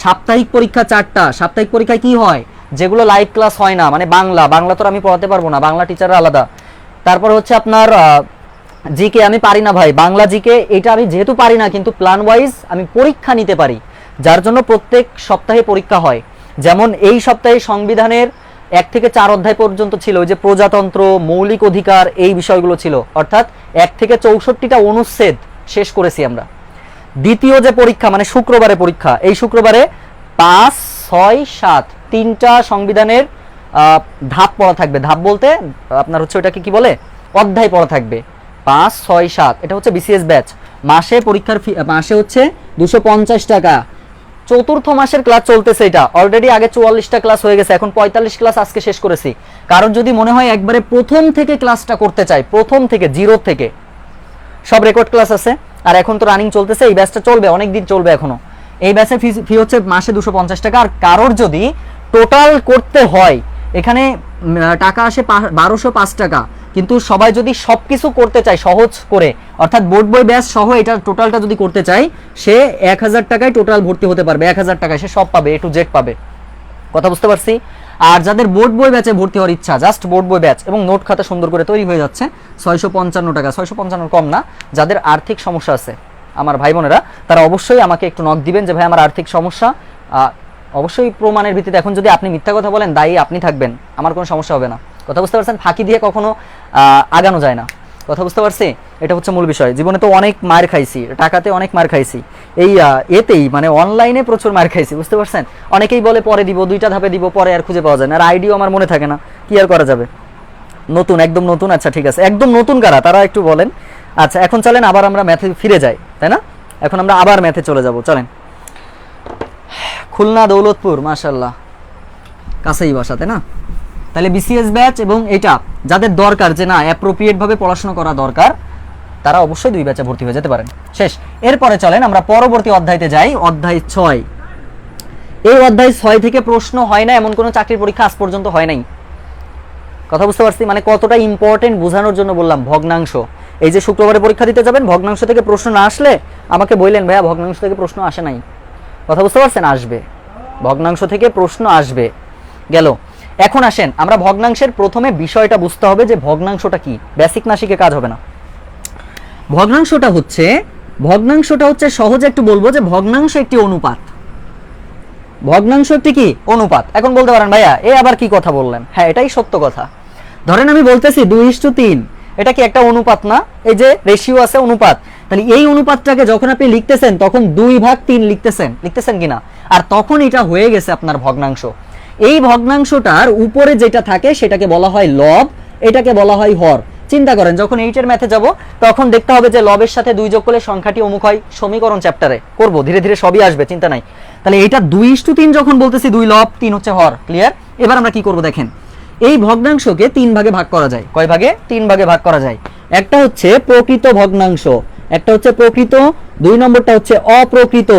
সাপ্তাহিক পরীক্ষা 4টা। সাপ্তাহিক পরীক্ষায় কি হয়? যেগুলো লাইভ ক্লাস হয় না, মানে বাংলা তো আমি পড়াতে পারবো না, বাংলা টিচাররা আলাদা। তারপর হচ্ছে আপনার জিকে, আমি পারি না ভাই বাংলা জিকে, এটা আমি যেহেতু পারি না কিন্তু প্ল্যান ওয়াইজ আমি পরীক্ষা নিতে পারি, যার জন্য প্রত্যেক সপ্তাহে পরীক্ষা হয়। যেমন এই সপ্তাহে সংবিধানের 1 থেকে 4 অধ্যায় পর্যন্ত ছিল, ওই যে প্রজাতন্ত্র, মৌলিক অধিকার, এই বিষয়গুলো ছিল, অর্থাৎ 1 থেকে 64টা অনুচ্ছেদ শেষ করেছি আমরা। দ্বিতীয় যে পরীক্ষা মানে শুক্রবারে পরীক্ষা, এই শুক্রবারে 5, 6, 7 3টা সংবিধানের ধাপ পড়া থাকবে। ধাপ বলতে আপনার হচ্ছে ওটাকে কি বলে, অধ্যায় পড়া থাকবে। 5, 6, 7 এটা হচ্ছে BCS ব্যাচ। মাসে পরীক্ষার ফি মাসে হচ্ছে 250 টাকা। চতুর্থ মাসের ক্লাস চলতেছে, এটা অলরেডি আগে 44টা ক্লাস হয়ে গেছে, এখন 45 ক্লাস আজকে শেষ করেছি। কারণ যদি মনে হয় একবারে প্রথম থেকে ক্লাসটা করতে চাই, প্রথম থেকে জিরো থেকে, সব রেকর্ড ক্লাস আছে। আর এখন তো রানিং চলতেছে, এই ব্যাচটা চলবে, অনেক দিন চলবে এখনো। এই ব্যাচের ফি হচ্ছে মাসে 250 টাকা। আর কারোর যদি টোটাল করতে হয়, এখানে টাকা আসে 1205 টাকা, কিন্তু সবাই যদি সবকিছু করতে চায় সহজ করে, অর্থাৎ বোর্ড বই ব্যাচ সহ এটা টোটালটা যদি করতে চায়, সে 1000 টাকায় টোটাল ভর্তি হতে পারবে। 1000 টাকায় সে সব পাবে, A to Z পাবে। কথা বুঝতে পারছি? আর যাদের বোর্ড বই ব্যাচে ভর্তি হওয়ার ইচ্ছা, জাস্ট বোর্ড বই ব্যাচ এবং নোট খাতা সুন্দর করে তৈরি হয়ে যাচ্ছে, 655 টাকা। 655 কম না। যাদের আর্থিক সমস্যা আছে আমার ভাই বোনেরা, তারা অবশ্যই আমাকে একটু নক দিবেন যে ভাই আমার আর্থিক সমস্যা, অবশ্যই প্রমাণের ভিত্তিতে। এখন যদি আপনি মিথ্যা কথা বলেন, দায়ী আপনি থাকবেন, আমার কোনো সমস্যা হবে না। কথা বুঝতে পারছেন? ফাঁকি দিয়ে কখনো আগানো যায় না। কথা বুঝতে পারছি? এটা হচ্ছে মূল বিষয়। জীবনে তো অনেক মার খাইছি, টাকাতে অনেক মার খাইছি, এই এতেই মানে অনলাইনে প্রচুর মার খাইছি, বুঝতে পারছেন? অনেকেই বলে পরে দিব, 2টা ধাপে দিব, পরে আর খুঁজে পাওয়া যায় না, আর আইডিও আমার মনে থাকে না, কি আর করা যাবে। নতুন, একদম নতুন। আচ্ছা ঠিক আছে, একদম নতুন কারা তারা একটু বলেন। আচ্ছা এখন চলেন আবার আমরা ম্যাথে ফিরে যাই, তাই না? এখন আমরা আবার ম্যাথে চলে যাব, চলেন। খুলনা দৌলতপুর, মাশাআল্লাহ, কাছেই বাসা, তাই না? তাহলে বিসিএস ব্যাচ এবং এটা যাদের দরকার যে না অ্যাপ্রোপ্রিয়েট ভাবে পড়াশোনা করা দরকার, তারা অবশ্যই 2 ব্যাচে ভর্তি হয়ে যেতে পারেন। শেষ। এরপরে চলেন আমরা পরবর্তী অধ্যায়তে যাই, অধ্যায় 6। এই অধ্যায় 6 থেকে প্রশ্ন হয় না এমন কোনো চাকরির পরীক্ষা আজ পর্যন্ত হয় নাই। কথা বুঝতে পারছি? মানে কতটা ইম্পর্টেন্ট বোঝানোর জন্য বললাম। ভগ্নাংশ, এই যে শুক্রবারে পরীক্ষা দিতে যাবেন, ভগ্নাংশ থেকে প্রশ্ন না আসলে আমাকে বললেন ভাইয়া ভগ্নাংশ থেকে প্রশ্ন আসে নাই। কথা বুঝতে পারছেন? আসবে, ভগ্নাংশ থেকে প্রশ্ন আসবে। গেল। এখন আসেন আমরা ভগ্নাংশের প্রথমে বিষয়টা বুঝতে হবে যে ভগ্নাংশটা কি। বেসিক না শিখে কাজ হবে না। ভগ্নাংশটা হচ্ছে সহজে একটু বলবো যে ভগ্নাংশ একটি অনুপাত। ভগ্নাংশ একটি কি অনুপাত। এখন বলতে পারেন ভাইয়া এ আবার কি কথা বললেন? হ্যাঁ, এটাই সত্য কথা। ধরেন আমি বলতেছি 2:3, এটা কি একটা অনুপাত না? এই যে রেশিও আছে, অনুপাত। তাহলে এই অনুপাতটাকে যখন আপনি লিখতেছেন তখন 2/3 লিখতেছেন কিনা, আর তখন এটা হয়ে গেছে আপনার ভগ্নাংশ। এই ভগ্নাংশটার উপরে যেটা থাকে সেটাকে বলা হয় লব, এটাকে বলা হয় হর। চিন্তা করেন যখন 8 এর ম্যাথে যাব তখন দেখতে হবে যে লবের সাথে 2 যোগ করলে সংখ্যাটি অমুক হয়। সমীকরণ চ্যাপ্টারে করব, ধীরে ধীরে সবই আসবে, চিন্তা নাই। তাহলে এটা 2:3 যখন বলতেছি, 2 লব 3 হচ্ছে হর। ক্লিয়ার? এবার আমরা কি করব দেখেন, এই ভগ্নাংশকে 3 ভাগে ভাগ করা যায়। কয় ভাগে? 3 ভাগে ভাগ করা যায়। একটা হচ্ছে প্রকৃত ভগ্নাংশ, একটা হচ্ছে প্রকৃত, 2 নম্বরটা হচ্ছে অপ্রকৃত।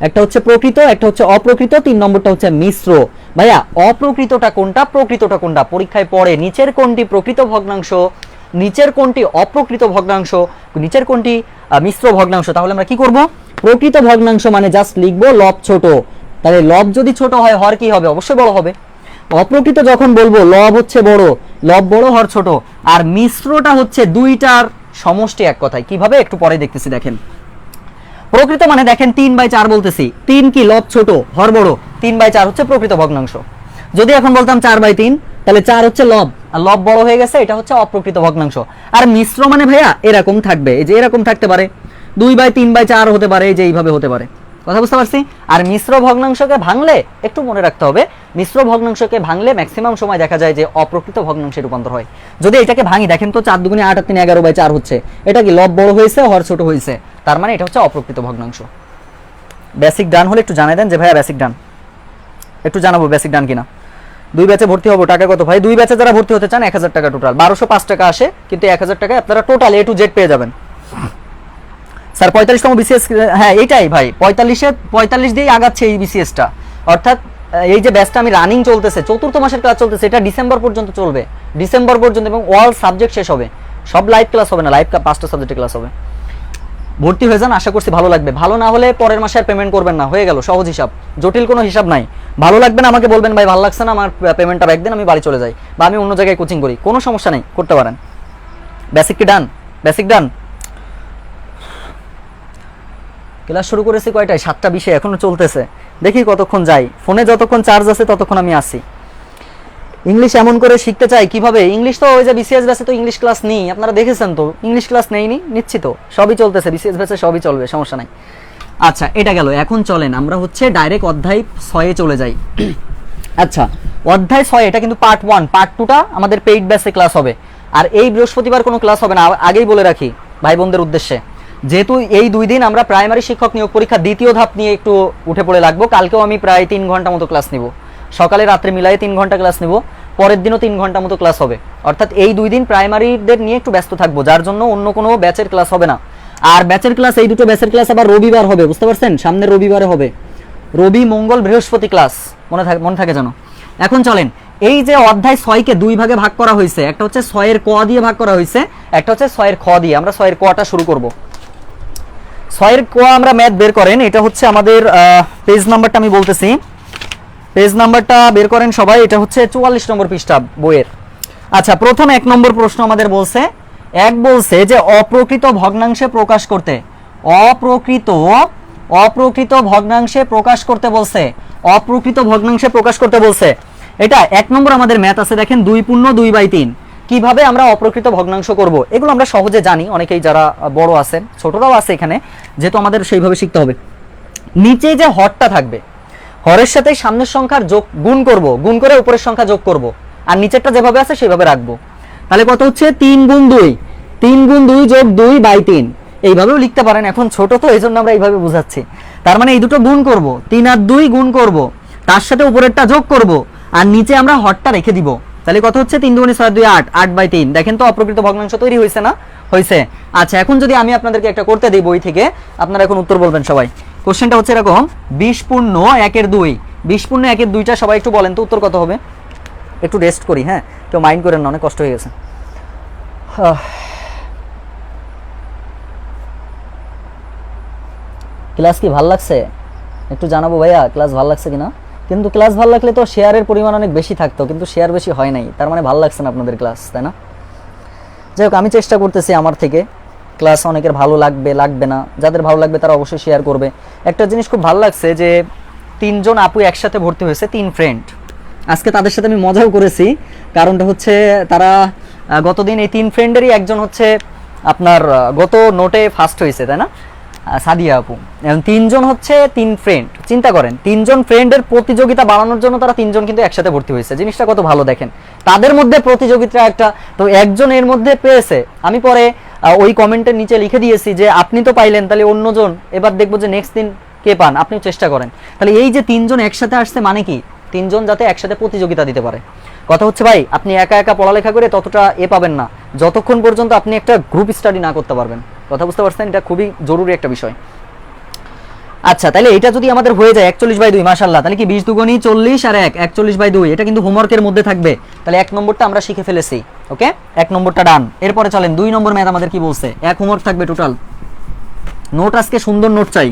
একটা হচ্ছে প্রকৃত, একটা হচ্ছে অপ্রকৃত, 3 নম্বরটা হচ্ছে মিশ্র। ভাইয়া অপ্রকৃতটা কোনটা, প্রকৃতটা কোনটা? পরীক্ষায় পড়ে নিচের কোনটি প্রকৃত ভগ্নাংশ, নিচের কোনটি অপ্রকৃত ভগ্নাংশ, নিচের কোনটি মিশ্র ভগ্নাংশ। তাহলে আমরা কি করব? প্রকৃত ভগ্নাংশ মানে জাস্ট লিখবো লব ছোট। তাহলে লব যদি ছোট হয় হর কি হবে? অবশ্যই বড় হবে। অপ্রকৃত যখন বলবো লব হচ্ছে বড়, লব বড় হর ছোট। আর মিশ্রটা হচ্ছে 2টার সমষ্টি এক কথায়। কিভাবে একটু পরে দেখতেছি, দেখেন। প্রকৃত মানে দেখেন 3/4 বলতেছি, 3 কি লব ছোট হর বড়, 3/4 হচ্ছে প্রকৃত ভগ্নাংশ। যদি এখন বলতাম 4/3, তাহলে 4 হচ্ছে লব, আর লব বড় হয়ে গেছে, এটা হচ্ছে অপ্রকৃত ভগ্নাংশ। আর মিশ্র মানে ভাইয়া এরকম থাকবে, এই যে এরকম থাকতে পারে, 2/3/4 হতে পারে, এই যে এইভাবে হতে পারে। কথা বুঝতে পারছি? আর মিশ্র ভগ্নাংশকে ভাঙলে একটু মনে রাখতে হবে, মিশ্র ভগ্নাংশকে ভাঙলে ম্যাক্সিমাম সময় দেখা যায় যে অপ্রকৃত ভগ্নাংশে রূপান্তর হয়। যদি এটাকে ভাঙি দেখেন তো 4 দুগুণে 8 আর 3 11/4 হচ্ছে। এটা কি লব বড় হয়েছে হর ছোট হয়েছে, তার মানে এটা হচ্ছে অপ্রকৃত ভগ্নাংশ। বেসিক ডান হলে একটু জানাই দেন যে ভাইয়া বেসিক ডান, একটু জানাবো বেসিক ডান কিনা। 2 ব্যাচে ভর্তি হবো, টাকা কত ভাই? 2 ব্যাচে যারা ভর্তি হতে চান 1000 টাকা টোটাল, 1205 টাকা আসে, কিন্তু 1000 টাকায় আপনারা টোটাল A to Z পেয়ে যাবেন। স্যার 45তম বিসিএস, হ্যাঁ এটাই ভাই, 45 দিয়েই আগাচ্ছে এই বিসিএসটা। অর্থাৎ এই যে ব্যাচটা আমি রানিং চলতেছে, 4র্থ মাসের ক্লাস চলতেছে, এটা ডিসেম্বর পর্যন্ত চলবে, ডিসেম্বর পর্যন্ত, এবং অল সাবজেক্ট শেষ হবে। সব লাইভ ক্লাস হবে না, লাইভ 5টা সাবজেক্টে ক্লাস হবে। ভর্তি হয়ে যান, আশা করছি ভালো লাগবে। ভালো না হলে পরের মাসে আর পেমেন্ট করবেন না, হয়ে গেল, সহজ হিসাব, জটিল কোনো হিসাব নাই। ভালো লাগবে না আমাকে বলবেন ভাই ভালো লাগছে না, আমার পেমেন্টটা ব্যাক দেন, আমি বাড়ি চলে যাই, বা আমি অন্য জায়গায় কোচিং করি, কোনো সমস্যা নেই, করতে পারেন। বেসিক কি ডান? বেসিক ডান। ক্লাস শুরু করেছি কয়টায়? 7:20, এখনো চলতেছে, দেখি কতক্ষণ যাই। ফোনে যতক্ষণ চার্জ আছে ততক্ষণ আমি আসি। ইংলিশ এমন করে শিখতে চাই কিভাবে? ইংলিশ তো ওই যে বিসিএস ব্যাচে তো ইংলিশ ক্লাস নেই, আপনারা দেখেছেন তো, ইংলিশ ক্লাস নেইনি, নিচ্ছি তো, সবই চলতেছে বিসিএস ব্যাচে, সবই চলবে, সমস্যা নাই। আচ্ছা এটা গেল। এখন চলেন আমরা হচ্ছে ডাইরেক্ট অধ্যায় 6 চলে যাই। আচ্ছা অধ্যায় 6 এটা কিন্তু পার্ট 1, পার্ট 2টা আমাদের পেইড ব্যাচে ক্লাস হবে। আর এই বৃহস্পতিবার কোনো ক্লাস হবে না, আগেই বলে রাখি ভাই বোনদের উদ্দেশ্যে, যেহেতু এই 2 দিন আমরা প্রাইমারি শিক্ষক নিয়োগ পরীক্ষা দ্বিতীয় ধাপ নিয়ে একটু উঠে পড়ে লাগবো। কালকেও আমি প্রায় 3 ঘন্টা মতো ক্লাস নিব, সকালে রাত্রে মিলাই 3 ঘন্টা ক্লাস নিব, পরের দিনও 3 ঘন্টা মতো ক্লাস হবে। অর্থাৎ এই 2 দিন প্রাইমারিদের নিয়ে একটু ব্যস্ত থাকবো, যার জন্য অন্য কোনো ব্যাচের ক্লাস হবে না। আর ব্যাচের ক্লাস, এই দুটো ব্যাচের ক্লাস আবার রবিবার হবে, বুঝতে পারছেন? সামনের রবিবারে হবে, রবি মঙ্গল বৃহস্পতি ক্লাস, মনে থাকে যেন। এখন চলেন, এই যে অধ্যায় 6কে 2 ভাগে ভাগ করা হয়েছে, একটা হচ্ছে 6 এর ক দিয়ে ভাগ করা হয়েছে, একটা হচ্ছে 6 এর খ দিয়ে। আমরা 6 এর কটা শুরু করব। 6 এর ক আমরা ম্যাথ বের করেন, এটা হচ্ছে আমাদের পেজ নাম্বারটা আমি বলতেছি, পেজ নাম্বারটা বের করেন সবাই, এটা হচ্ছে 44 নম্বর পৃষ্ঠা বইয়ের। আচ্ছা প্রথম 1 নম্বর প্রশ্ন আমাদের বলছে যে অপ্রকৃত ভগ্নাংশে প্রকাশ করতে, অপ্রকৃত ভগ্নাংশে প্রকাশ করতে বলছে। অপ্রকৃত ভগ্নাংশে প্রকাশ করতে বলছে। এটা 1 নম্বর আমাদের ম্যাথ আছে, দেখেন 2 × 2/3 কিভাবে আমরা অপ্রকৃত ভগ্নাংশ করব, এগুলো আমরা সহজে জানি, অনেকেই যারা বড় আছেন, ছোটরাও আছে এখানে, যেহেতু আমাদের সেইভাবে শিখতে হবে। নিচে যে হরটা থাকবে, হরের সাথে সামনের সংখ্যার যোগ গুণ করব, গুণ করে উপরের সংখ্যা যোগ করব, আর নিচেরটা যেভাবে আছে সেভাবে রাখবো। তাহলে কত হচ্ছে 3 × 2, 3 × 2 + 2/3, এইভাবেও লিখতে পারেন। এখন ছোট তো এই জন্য আমরা এইভাবে বুঝাচ্ছি। তার মানে এই দুটো গুণ করব, 3 আর 2 গুণ করব, তার সাথে উপরেরটা যোগ করব, আর নিচে আমরা হরটা রেখে দিব। তাহলে কত হচ্ছে 3 × 2 = 6, 2 = 8, 8/3। দেখেন তো অপ্রকৃত ভগ্নাংশ তৈরি হয়েছে না? হয়েছে। আচ্ছা, এখন যদি আমি আপনাদেরকে একটা করতে দিই বই থেকে, আপনারা এখন উত্তর বলবেন সবাই। কোশ্চেনটা হচ্ছে এরকম, 20 × 1/2, 20 × 1/2টা সবাই একটু বলেন তো উত্তর কত হবে? একটু রেস্ট করি, হ্যাঁ, কেউ মাইন্ড করেন না, অনেক কষ্ট হয়ে গেছে। ক্লাস কি ভাল লাগছে? একটু জানাবো ভাইয়া, ক্লাস ভাল লাগছে কিনা। কিন্তু ক্লাস ভাল লাগলে তো শেয়ারের পরিমাণ অনেক বেশি থাকতো, কিন্তু শেয়ার বেশি হয় নাই, তার মানে ভাল লাগছে না আপনাদের ক্লাস, তাই না? যাই হোক, আমি চেষ্টা করতেছি আমার থেকে, ক্লাস অনেকের ভালো লাগবে লাগবে না, যাদের ভালো লাগবে তারা অবশ্যই শেয়ার করবে। একটা জিনিস খুব ভালো লাগছে যে 3 জন আপু একসাথে ভর্তি হয়েছে, 3 ফ্রেন্ড। আজকে তাদের সাথে আমি মজাও করেছি, কারণটা হচ্ছে তারা গতদিন এই 3 ফ্রেন্ডেরই একজন হচ্ছে আপনার গত নোটে ফার্স্ট হয়েছে, তাই না? সাদিয়া আপু। 3 জন হচ্ছে 3 ফ্রেন্ড, চিন্তা করেন 3 জন ফ্রেন্ডের প্রতিযোগিতা বাড়ানোর জন্য তারা 3 জন কিন্তু একসাথে ভর্তি হয়েছে। জিনিসটা কত ভালো দেখেন, তাদের মধ্যে প্রতিযোগিতা একটা, তো একজন এর মধ্যে পেয়েছে। আমি পরে ওই কমেন্টের নিচে লিখে দিয়েছি যে আপনি তো পাইলেন, তাহলে অন্যজন, এবার দেখবো যে নেক্সট দিন কে পান, আপনি চেষ্টা করেন। তাহলে এই যে 3 জন একসাথে আসছে মানে কি, 3 জন যাতে একসাথে প্রতিযোগিতা দিতে পারে। কথা হচ্ছে ভাই, আপনি একা একা পড়ালেখা করে ততটা পাবেন না যতক্ষণ পর্যন্ত আপনি একটা গ্রুপ স্টাডি না করতে পারবেন। কথা বুঝতে পারছেন? এটা খুবই জরুরি একটা বিষয়। আচ্ছা, তাহলে এটা যদি আমাদের হয়ে যায় 41/2, মাশাআল্লাহ, তাহলে কি 20 × 2 = 40 আর 1 41/2, এটা কিন্তু হোমওয়ার্কের মধ্যে থাকবে। তাহলে 1 নম্বরটা আমরা শিখে ফেলেছি, ওকে, 1 নম্বরটা ডান। এরপরে চলেন 2 নম্বর ম্যাথ আমাদের কি বলছে। 1 হোমওয়ার্ক থাকবে টোটাল, নোট আজকে সুন্দর নোট চাই।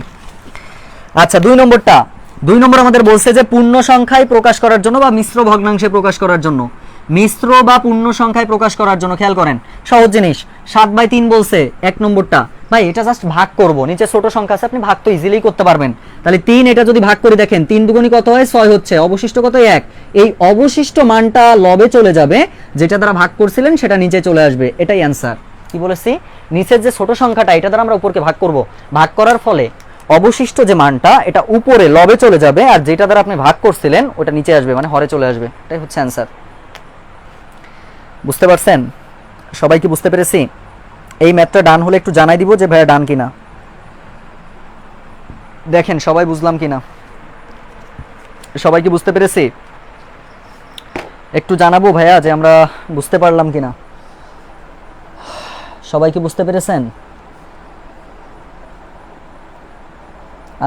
আচ্ছা, 2 নম্বর আমাদের বলছে যে পূর্ণ সংখ্যায় প্রকাশ করার জন্য বা মিশ্র ভগ্নাংশে প্রকাশ করার জন্য, মিশ্র বা পূর্ণ সংখ্যায় প্রকাশ করার জন্য, খেয়াল করেন সহজ জিনিস, 7/3 বলছে 1 নম্বরটা। ভাই এটা জাস্ট ভাগ করব, নিচে ছোট সংখ্যা আছে, আপনি ভাগ তো ইজিলি করতে পারবেন। তাহলে 3, এটা যদি ভাগ করে দেখেন 3 × 2 কত হয়, 6 হচ্ছে, অবশিষ্ট কত, 1। এই অবশিষ্ট মানটা লবে চলে যাবে, যেটা দ্বারা ভাগ করছিলেন সেটা নিচে চলে আসবে, এটাই অ্যান্সার। কি বলেছি, নিচের যে ছোট সংখ্যাটা এটা দ্বারা আমরা উপরকে ভাগ করব, ভাগ করার ফলে অবশিষ্ট যে মানটা এটা উপরে লবে চলে যাবে, আর যেটা দ্বারা আপনি ভাগ করছিলেন ওটা নিচে আসবে, মানে হরে চলে আসবে, এটাই হচ্ছে অ্যান্সার। বুঝতে পারছেন? সবাই কি বুঝতে পেরেছি? এই ম্যাথটা ডান হলে একটু জানাই দিব যে ভাইয়া ডান কিনা, দেখেন সবাই বুঝলাম কিনা, সবাই কি বুঝতে পেরেছি? একটু জানাবো ভাইয়া যে আমরা বুঝতে পারলাম কিনা। সবাই কি বুঝতে পেরেছেন?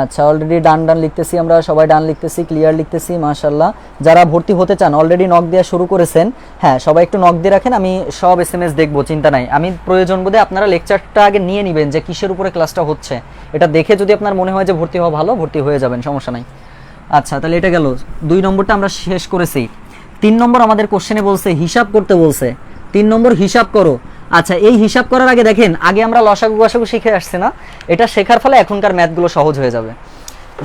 আচ্ছা, অলরেডি ডান লিখতেছি, আমরা সবাই ডান লিখতেছি, ক্লিয়ার লিখতেছি, মাশাআল্লাহ। যারা ভর্তি হতে চান অলরেডি নক দেওয়া শুরু করেছেন, হ্যাঁ সবাই একটু নক দিয়ে রাখেন, আমি সব SMS দেখবো, চিন্তা নাই। আমি প্রয়োজন বোধে আপনারা লেকচারটা আগে নিয়ে নেবেন যে কিসের উপরে ক্লাসটা হচ্ছে, এটা দেখে যদি আপনার মনে হয় যে ভর্তি হওয়া ভালো, ভর্তি হয়ে যাবেন, সমস্যা নাই। আচ্ছা, তাহলে এটা গেল 2 নম্বরটা আমরা শেষ করেছি। 3 নম্বর আমাদের কোশ্চেনে বলছে হিসাব করতে বলছে, 3 নম্বর হিসাব করো। আচ্ছা, এই হিসাব করার আগে দেখেন, আগে আমরা লসাগু গসাগু শিখে আসছি না, এটা শেখার ফলে এখনকার ম্যাথগুলো সহজ হয়ে যাবে।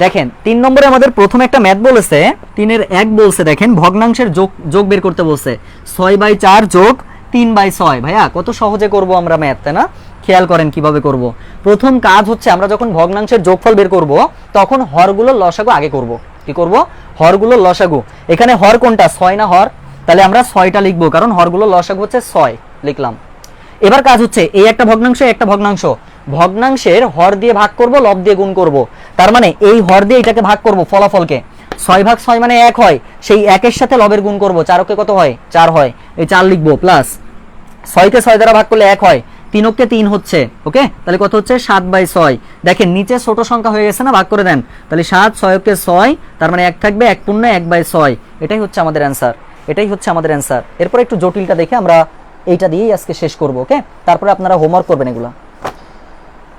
দেখেন 3 নম্বরে আমাদের প্রথম একটা ম্যাথ বলেছে, 3 এর 1 বলছে, দেখেন ভগ্নাংশের যোগ বের করতে বলছে, 6/4 যোগ 3/6। ভাইয়া কত সহজে করব আমরা ম্যাথ, তাই না? খেয়াল করেন কিভাবে করব। প্রথম কাজ হচ্ছে আমরা যখন ভগ্নাংশের যোগফল বের করব তখন হরগুলোর লসাগু আগে করব। কি করব? হরগুলোর লসাগু। এখানে হর কোনটা, 6 না হর? তাহলে আমরা 6টা লিখবো, কারণ হরগুলোর লসাগু হচ্ছে 6, লিখলাম। এবার কাজ হচ্ছে এই একটা ভগ্নাংশ, একটা ভগ্নাংশ, ভগ্নাংশের হর দিয়ে ভাগ করব, লব দিয়ে গুণ করব। তার মানে এই হর দিয়ে এটাকে ভাগ করব, ফলাফলকে 6/6 মানে 1 হয়, সেই 1 এর সাথে লবের গুণ করব, 4 কত হয়, 4 হয়, এই 4 লিখবো, প্লাস 6কে 6 দ্বারা ভাগ করলে 1 হয়, 3 3 হচ্ছে, ওকে, তাহলে কত হচ্ছে 7/6। দেখেন নিচে ছোট সংখ্যা হয়ে গেছে না, ভাগ করে দেন, তাহলে 7, 6, তার মানে 1 থাকবে, 1 পূর্ণ 1/6, এটাই হচ্ছে আমাদের অ্যান্সার, এটাই হচ্ছে আমাদের অ্যান্সার। এরপর একটু জটিলটা দেখে আমরা এইটা দিয়েই আজকে শেষ করব, ওকে? তারপরে আপনারা হোমওয়ার্ক করবেন এগুলা।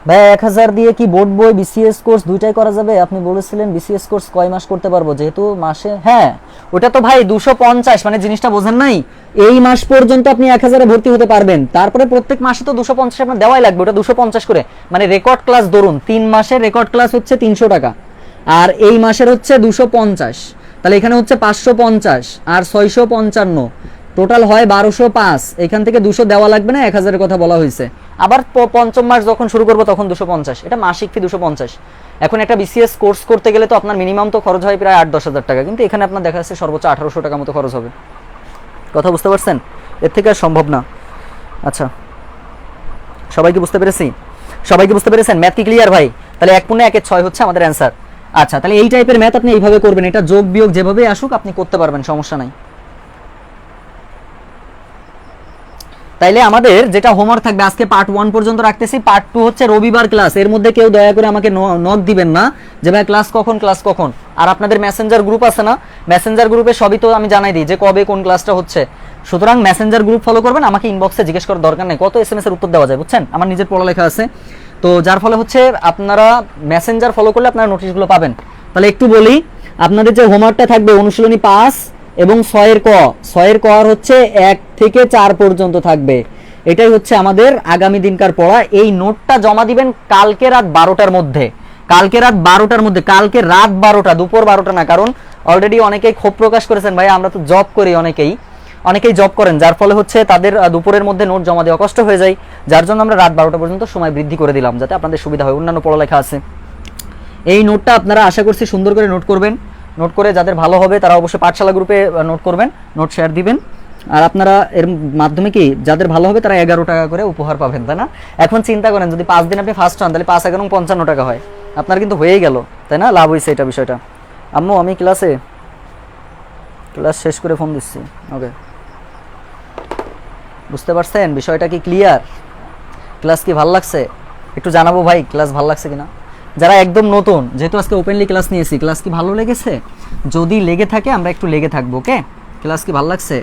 ভাই 1000 দিয়ে কি বোর্ড বই BCS কোর্স দুইটাই করা যাবে? আপনি বলেছিলেন BCS কোর্স কয় মাস করতে পারবো, যেহেতু মাসে, হ্যাঁ ওটা তো ভাই 250, মানে জিনিসটা বোঝেন নাই, এই মাস পর্যন্ত আপনি 1000 এ ভর্তি হতে পারবেন, তারপরে প্রত্যেক মাসে তো 250 আপনার দেওয়াই লাগবে, ওটা 250 করে, মানে রেকর্ড ক্লাস ধরুন 3 মাসের রেকর্ড ক্লাস হচ্ছে 300 টাকা, আর এই মাসের হচ্ছে 250, তাহলে এখানে হচ্ছে 550 আর 655, টোটাল হয় 1205। এখান থেকে 200 দেওয়া লাগবে না, 1000-এর কথা বলা হয়েছে। আবার পঞ্চম মাস যখন শুরু করবো তখন 250, এটা মাসিক ফি 250। এখন একটা বিসিএস কোর্স করতে গেলে তো আপনার মিনিমাম তো খরচ হয় প্রায় 8-10 হাজার টাকা, কিন্তু এখানে আপনার দেখা যাচ্ছে সর্বোচ্চ 1800 টাকা মতো খরচ হবে। কথা বুঝতে পারছেন? এর থেকে আর সম্ভব না। আচ্ছা, সবাইকে বুঝতে পেরেছি? সবাইকে বুঝতে পেরেছেন? ম্যাথ কি ক্লিয়ার ভাই? তাহলে 1/1 হচ্ছে আমাদের অ্যান্সার। আচ্ছা, তাহলে এই টাইপের ম্যাথ আপনি এইভাবে করবেন, এটা যোগ বিয়োগ যেভাবে আসুক আপনি করতে পারবেন, সমস্যা নাই। তাইলে আমাদের যেটা হোমওয়ার্ক থাকবে আজকে পার্ট 1 পর্যন্ত রাখতেছি, পার্ট 2 হচ্ছে রবিবার ক্লাস। এর মধ্যে কেউ দয়া করে আমাকে নক দিবেন না যে ভাই ক্লাস কখন। আর আপনাদের মেসেঞ্জার গ্রুপ আছে না, মেসেঞ্জার গ্রুপে সবই তো আমি জানাই দিই যে কবে কোন ক্লাসটা হচ্ছে। সুতরাং মেসেঞ্জার গ্রুপ ফলো করবেন, আমাকে ইনবক্সে জিজ্ঞেস করার দরকার নেই, কত এসএমএস এর উত্তর দেওয়া যায় বুঝছেন, আমার নিজের পড়ালেখা আছে। তো যার ফলে হচ্ছে আপনারা মেসেঞ্জার ফলো করলে আপনারা নোটিশগুলো পাবেন। তাহলে একটু বলি, আপনাদের যে হোমওয়ার্কটা থাকবে অনুশীলনী 5 এবং 6 এর ক আর হচ্ছে 1 থেকে 4 পর্যন্ত থাকবে। এটাই হচ্ছে আমাদের আগামী দিনকার পড়া। এই নোটটা জমা দিবেন কালকে রাত 12টার মধ্যে, কালকে রাত 12টা, দুপুর 12টা না। কারণ অলরেডি অনেকেই ক্ষোভ প্রকাশ করেছেন ভাই আমরা তো জব করি, অনেকেই জব করেন, যার ফলে হচ্ছে তাদের দুপুরের মধ্যে নোট জমা দেওয়া কষ্ট হয়ে যায়, যার জন্য আমরা রাত 12টা পর্যন্ত সময় বৃদ্ধি করে দিলাম যাতে আপনাদের সুবিধা হয়। অন্যান্য পড়ালেখা আছে, এই নোটটা আপনারা আশা করছি সুন্দর করে নোট করবেন। নোট করে যাদের ভালো হবে তারা অবশ্যই পাঠশালা গ্রুপে নোট করবেন, নোট শেয়ার দিবেন। আর আপনারা এর মাধ্যমে কি যাদের ভালো হবে তারা 11 টাকা করে উপহার পাবেন, তাই না? এখন চিন্তা করেন যদি 5 দিন আপনি ফার্স্ট হন তাহলে 5 11 55 টাকা হয়, আপনার কিন্তু হয়েই গেল, তাই না? লাভ হয়েছে এটা বিষয়টা। আম্মু আমি ক্লাস শেষ করে ফোন দিচ্ছি। ওকে, বুঝতে পারছেন বিষয়টা কি ক্লিয়ার? ক্লাস কি ভালো লাগছে? একটু জানাবো ভাই ক্লাস ভালো লাগছে কিনা। যারা একদম নতুন, যেহেতু আজকে ওপেনলি ক্লাস নিয়েছি, ক্লাস কি ভালো লেগেছে? যদি লেগে থাকে আমরা একটু লেগে থাকবো। ওকে, ক্লাস কি ভালো লাগছে?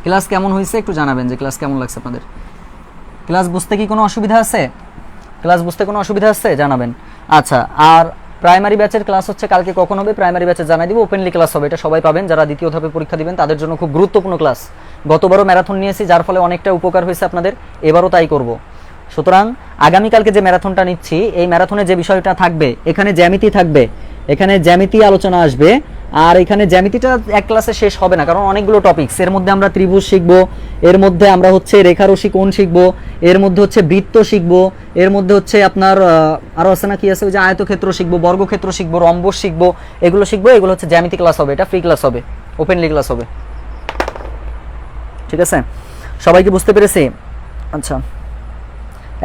ক্লাস কেমন হয়েছে একটু জানাবেন যে ক্লাস কেমন লাগছে আপনাদের। ক্লাস বুঝতে কি কোনো অসুবিধা আছে? ক্লাস বুঝতে কোনো অসুবিধা আছে জানাবেন। আচ্ছা, আর প্রাইমারি ব্যাচের ক্লাস হচ্ছে কালকে কখন হবে প্রাইমারি ব্যাচে জানাই দিব। ওপেনলি ক্লাস হবে, এটা সবাই পাবেন যারা দ্বিতীয় ধাপে পরীক্ষা দিবেন, তাদের জন্য খুব গুরুত্বপূর্ণ ক্লাস। গতবারও ম্যারাথন নিয়েছি যার ফলে অনেকটা উপকার হয়েছে আপনাদের, এবারও তাই করব। সুতরাং আগামীকালকে যে ম্যারাথনটা নিচ্ছি, এই ম্যারাথনে যে বিষয়টা থাকবে, এখানে জ্যামিতি থাকবে, এখানে জ্যামিতি আলোচনা আসবে। আর এখানে জ্যামিতিটা এক ক্লাসে শেষ হবে না, কারণ অনেকগুলো টপিকস। এর মধ্যে আমরা ত্রিভুজ শিখবো, এর মধ্যে আমরা হচ্ছে রেখারশি কোণ শিখবো, এর মধ্যে হচ্ছে বৃত্ত শিখবো, এর মধ্যে হচ্ছে আপনার আরো আছে না কি আছে, ওই যে আয়তক্ষেত্র শিখবো, বর্গক্ষেত্র শিখবো, রম্বস শিখবো, এগুলো শিখবো। এগুলো হচ্ছে জ্যামিতি ক্লাস হবে, এটা ফ্রি ক্লাস হবে, ওপেনলি ক্লাস হবে। ঠিক আছে, সবাইকে বুঝতে পেরেছি? আচ্ছা,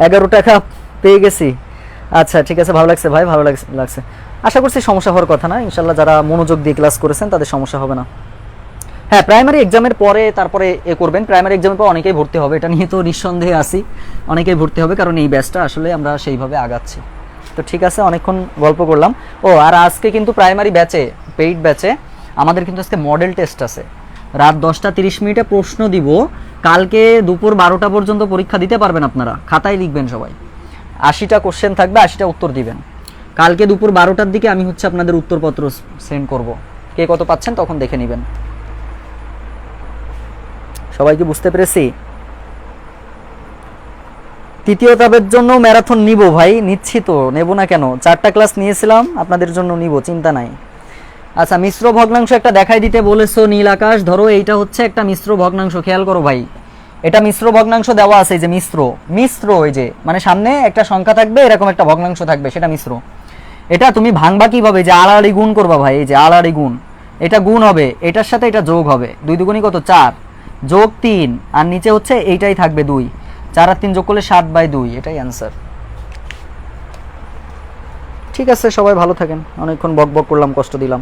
11 টাকা পেয়ে গেছি। আচ্ছা ঠিক আছে, ভালো লাগছে ভাই, ভালো লাগছে। আশা করছি সমস্যা হওয়ার কথা না, ইনশাল্লাহ যারা মনোযোগ দিয়ে ক্লাস করেছেন তাদের সমস্যা হবে না। হ্যাঁ, প্রাইমারি এক্সামের পরে তারপরে করবেন। প্রাইমারি এক্সামের পর অনেকেই ভর্তি হবে, এটা নিয়ে তো নিঃসন্দেহে আসি, অনেকেই ভর্তি হবে, কারণ এই ব্যাচটা আসলে আমরা সেইভাবে আগাচ্ছি। তো ঠিক আছে, অনেকক্ষণ গল্প করলাম। ও আর আজকে কিন্তু প্রাইমারি ব্যাচে, পেইড ব্যাচে আমাদের কিন্তু আজকে মডেল টেস্ট আছে। রাত 10:30 প্রশ্ন দিব। কালকে দুপুর 12টা পর্যন্ত পরীক্ষা দিতে পারবেন আপনারা, খাতায় লিখবেন সবাই। 80টা কোশ্চেন থাকবে, 80টা উত্তর দিবেন। কালকে দুপুর 12টার দিকে আমি হচ্ছে আপনাদের উত্তরপত্র সেন্ড করব, কে কত পাচ্ছেন তখন দেখে নেবেন। সবাইকে বুঝতে পেরেছি? তৃতীয় ধাপের জন্য ম্যারাথন নিব ভাই, নিচ্ছি তো, নেব না কেন? 4টা ক্লাস নিয়েছিলাম, আপনাদের জন্য নিব, চিন্তা নাই। আচ্ছা, মিশ্র ভগ্নাংশ একটা দেখাই দিতে বলেছো নীল আকাশ। ধরো এইটা হচ্ছে একটা মিশ্র ভগ্নাংশ, খেয়াল করো ভাই, এটা মিশ্র ভগ্নাংশ দেওয়া আছে, এই যে মিশ্র ওই যে মানে সামনে একটা সংখ্যা থাকবে, এরকম একটা ভগ্নাংশ থাকবে, সেটা মিশ্র। এটা তুমি ভাঙবা কিভাবে? যে আড়াআড়ি গুণ করবা ভাই, এই যে আড়াআড়ি গুণ, এটা গুণ হবে, এটার সাথে এটা যোগ হবে, 2 দুগুণী কত 4, যোগ 3, আর নিচে হচ্ছে এইটাই থাকবে 2, 4 আর 3 যোগ করলে 7/2, এটাই অ্যান্সার। ঠিক আছে, সবাই ভালো থাকেন। অনেকক্ষণ বক বক করলাম, কষ্ট দিলাম।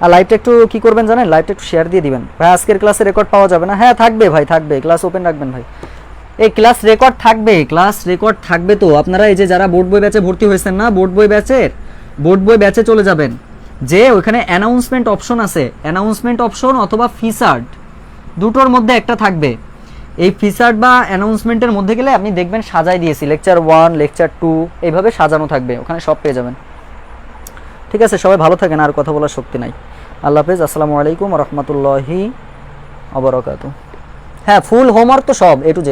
আর লাইভটা একটু কি করবেন জানেন, লাইভটা একটু শেয়ার দিয়ে দিবেন ভাই। আজকের ক্লাসে রেকর্ড পাওয়া যাবে না? হ্যাঁ থাকবে ভাই, থাকবে, ক্লাস ওপেন রাখবেন ভাই। এই ক্লাস রেকর্ড থাকবে, ক্লাস রেকর্ড থাকবে। তো আপনারা এই যে যারা বোর্ড বই ব্যাচে ভর্তি হয়েছেন না, বোর্ড বই ব্যাচে চলে যাবেন, যে ওখানে অ্যানাউন্সমেন্ট অপশন আছে, অ্যানাউন্সমেন্ট অপশন অথবা ফিচার্ড, দুটোর মধ্যে একটা থাকবে। এই ফিচার্ড বা অ্যানাউন্সমেন্টের মধ্যে গেলে আপনি দেখবেন সাজাই দিয়েছি, লেকচার 1, লেকচার 2 এইভাবে সাজানো থাকবে, ওখানে সব পেয়ে যাবেন। ঠিক আছে, সবাই ভালো থাকেন, আর কথা বলার শক্তি নাই। আল্লাহ হাফেজ, আসসালামু আলাইকুম ওয়া রাহমাতুল্লাহি ওয়া বারাকাতুহু। হ্যাঁ, ফুল হোমওয়ার্ক তো সব A to Z।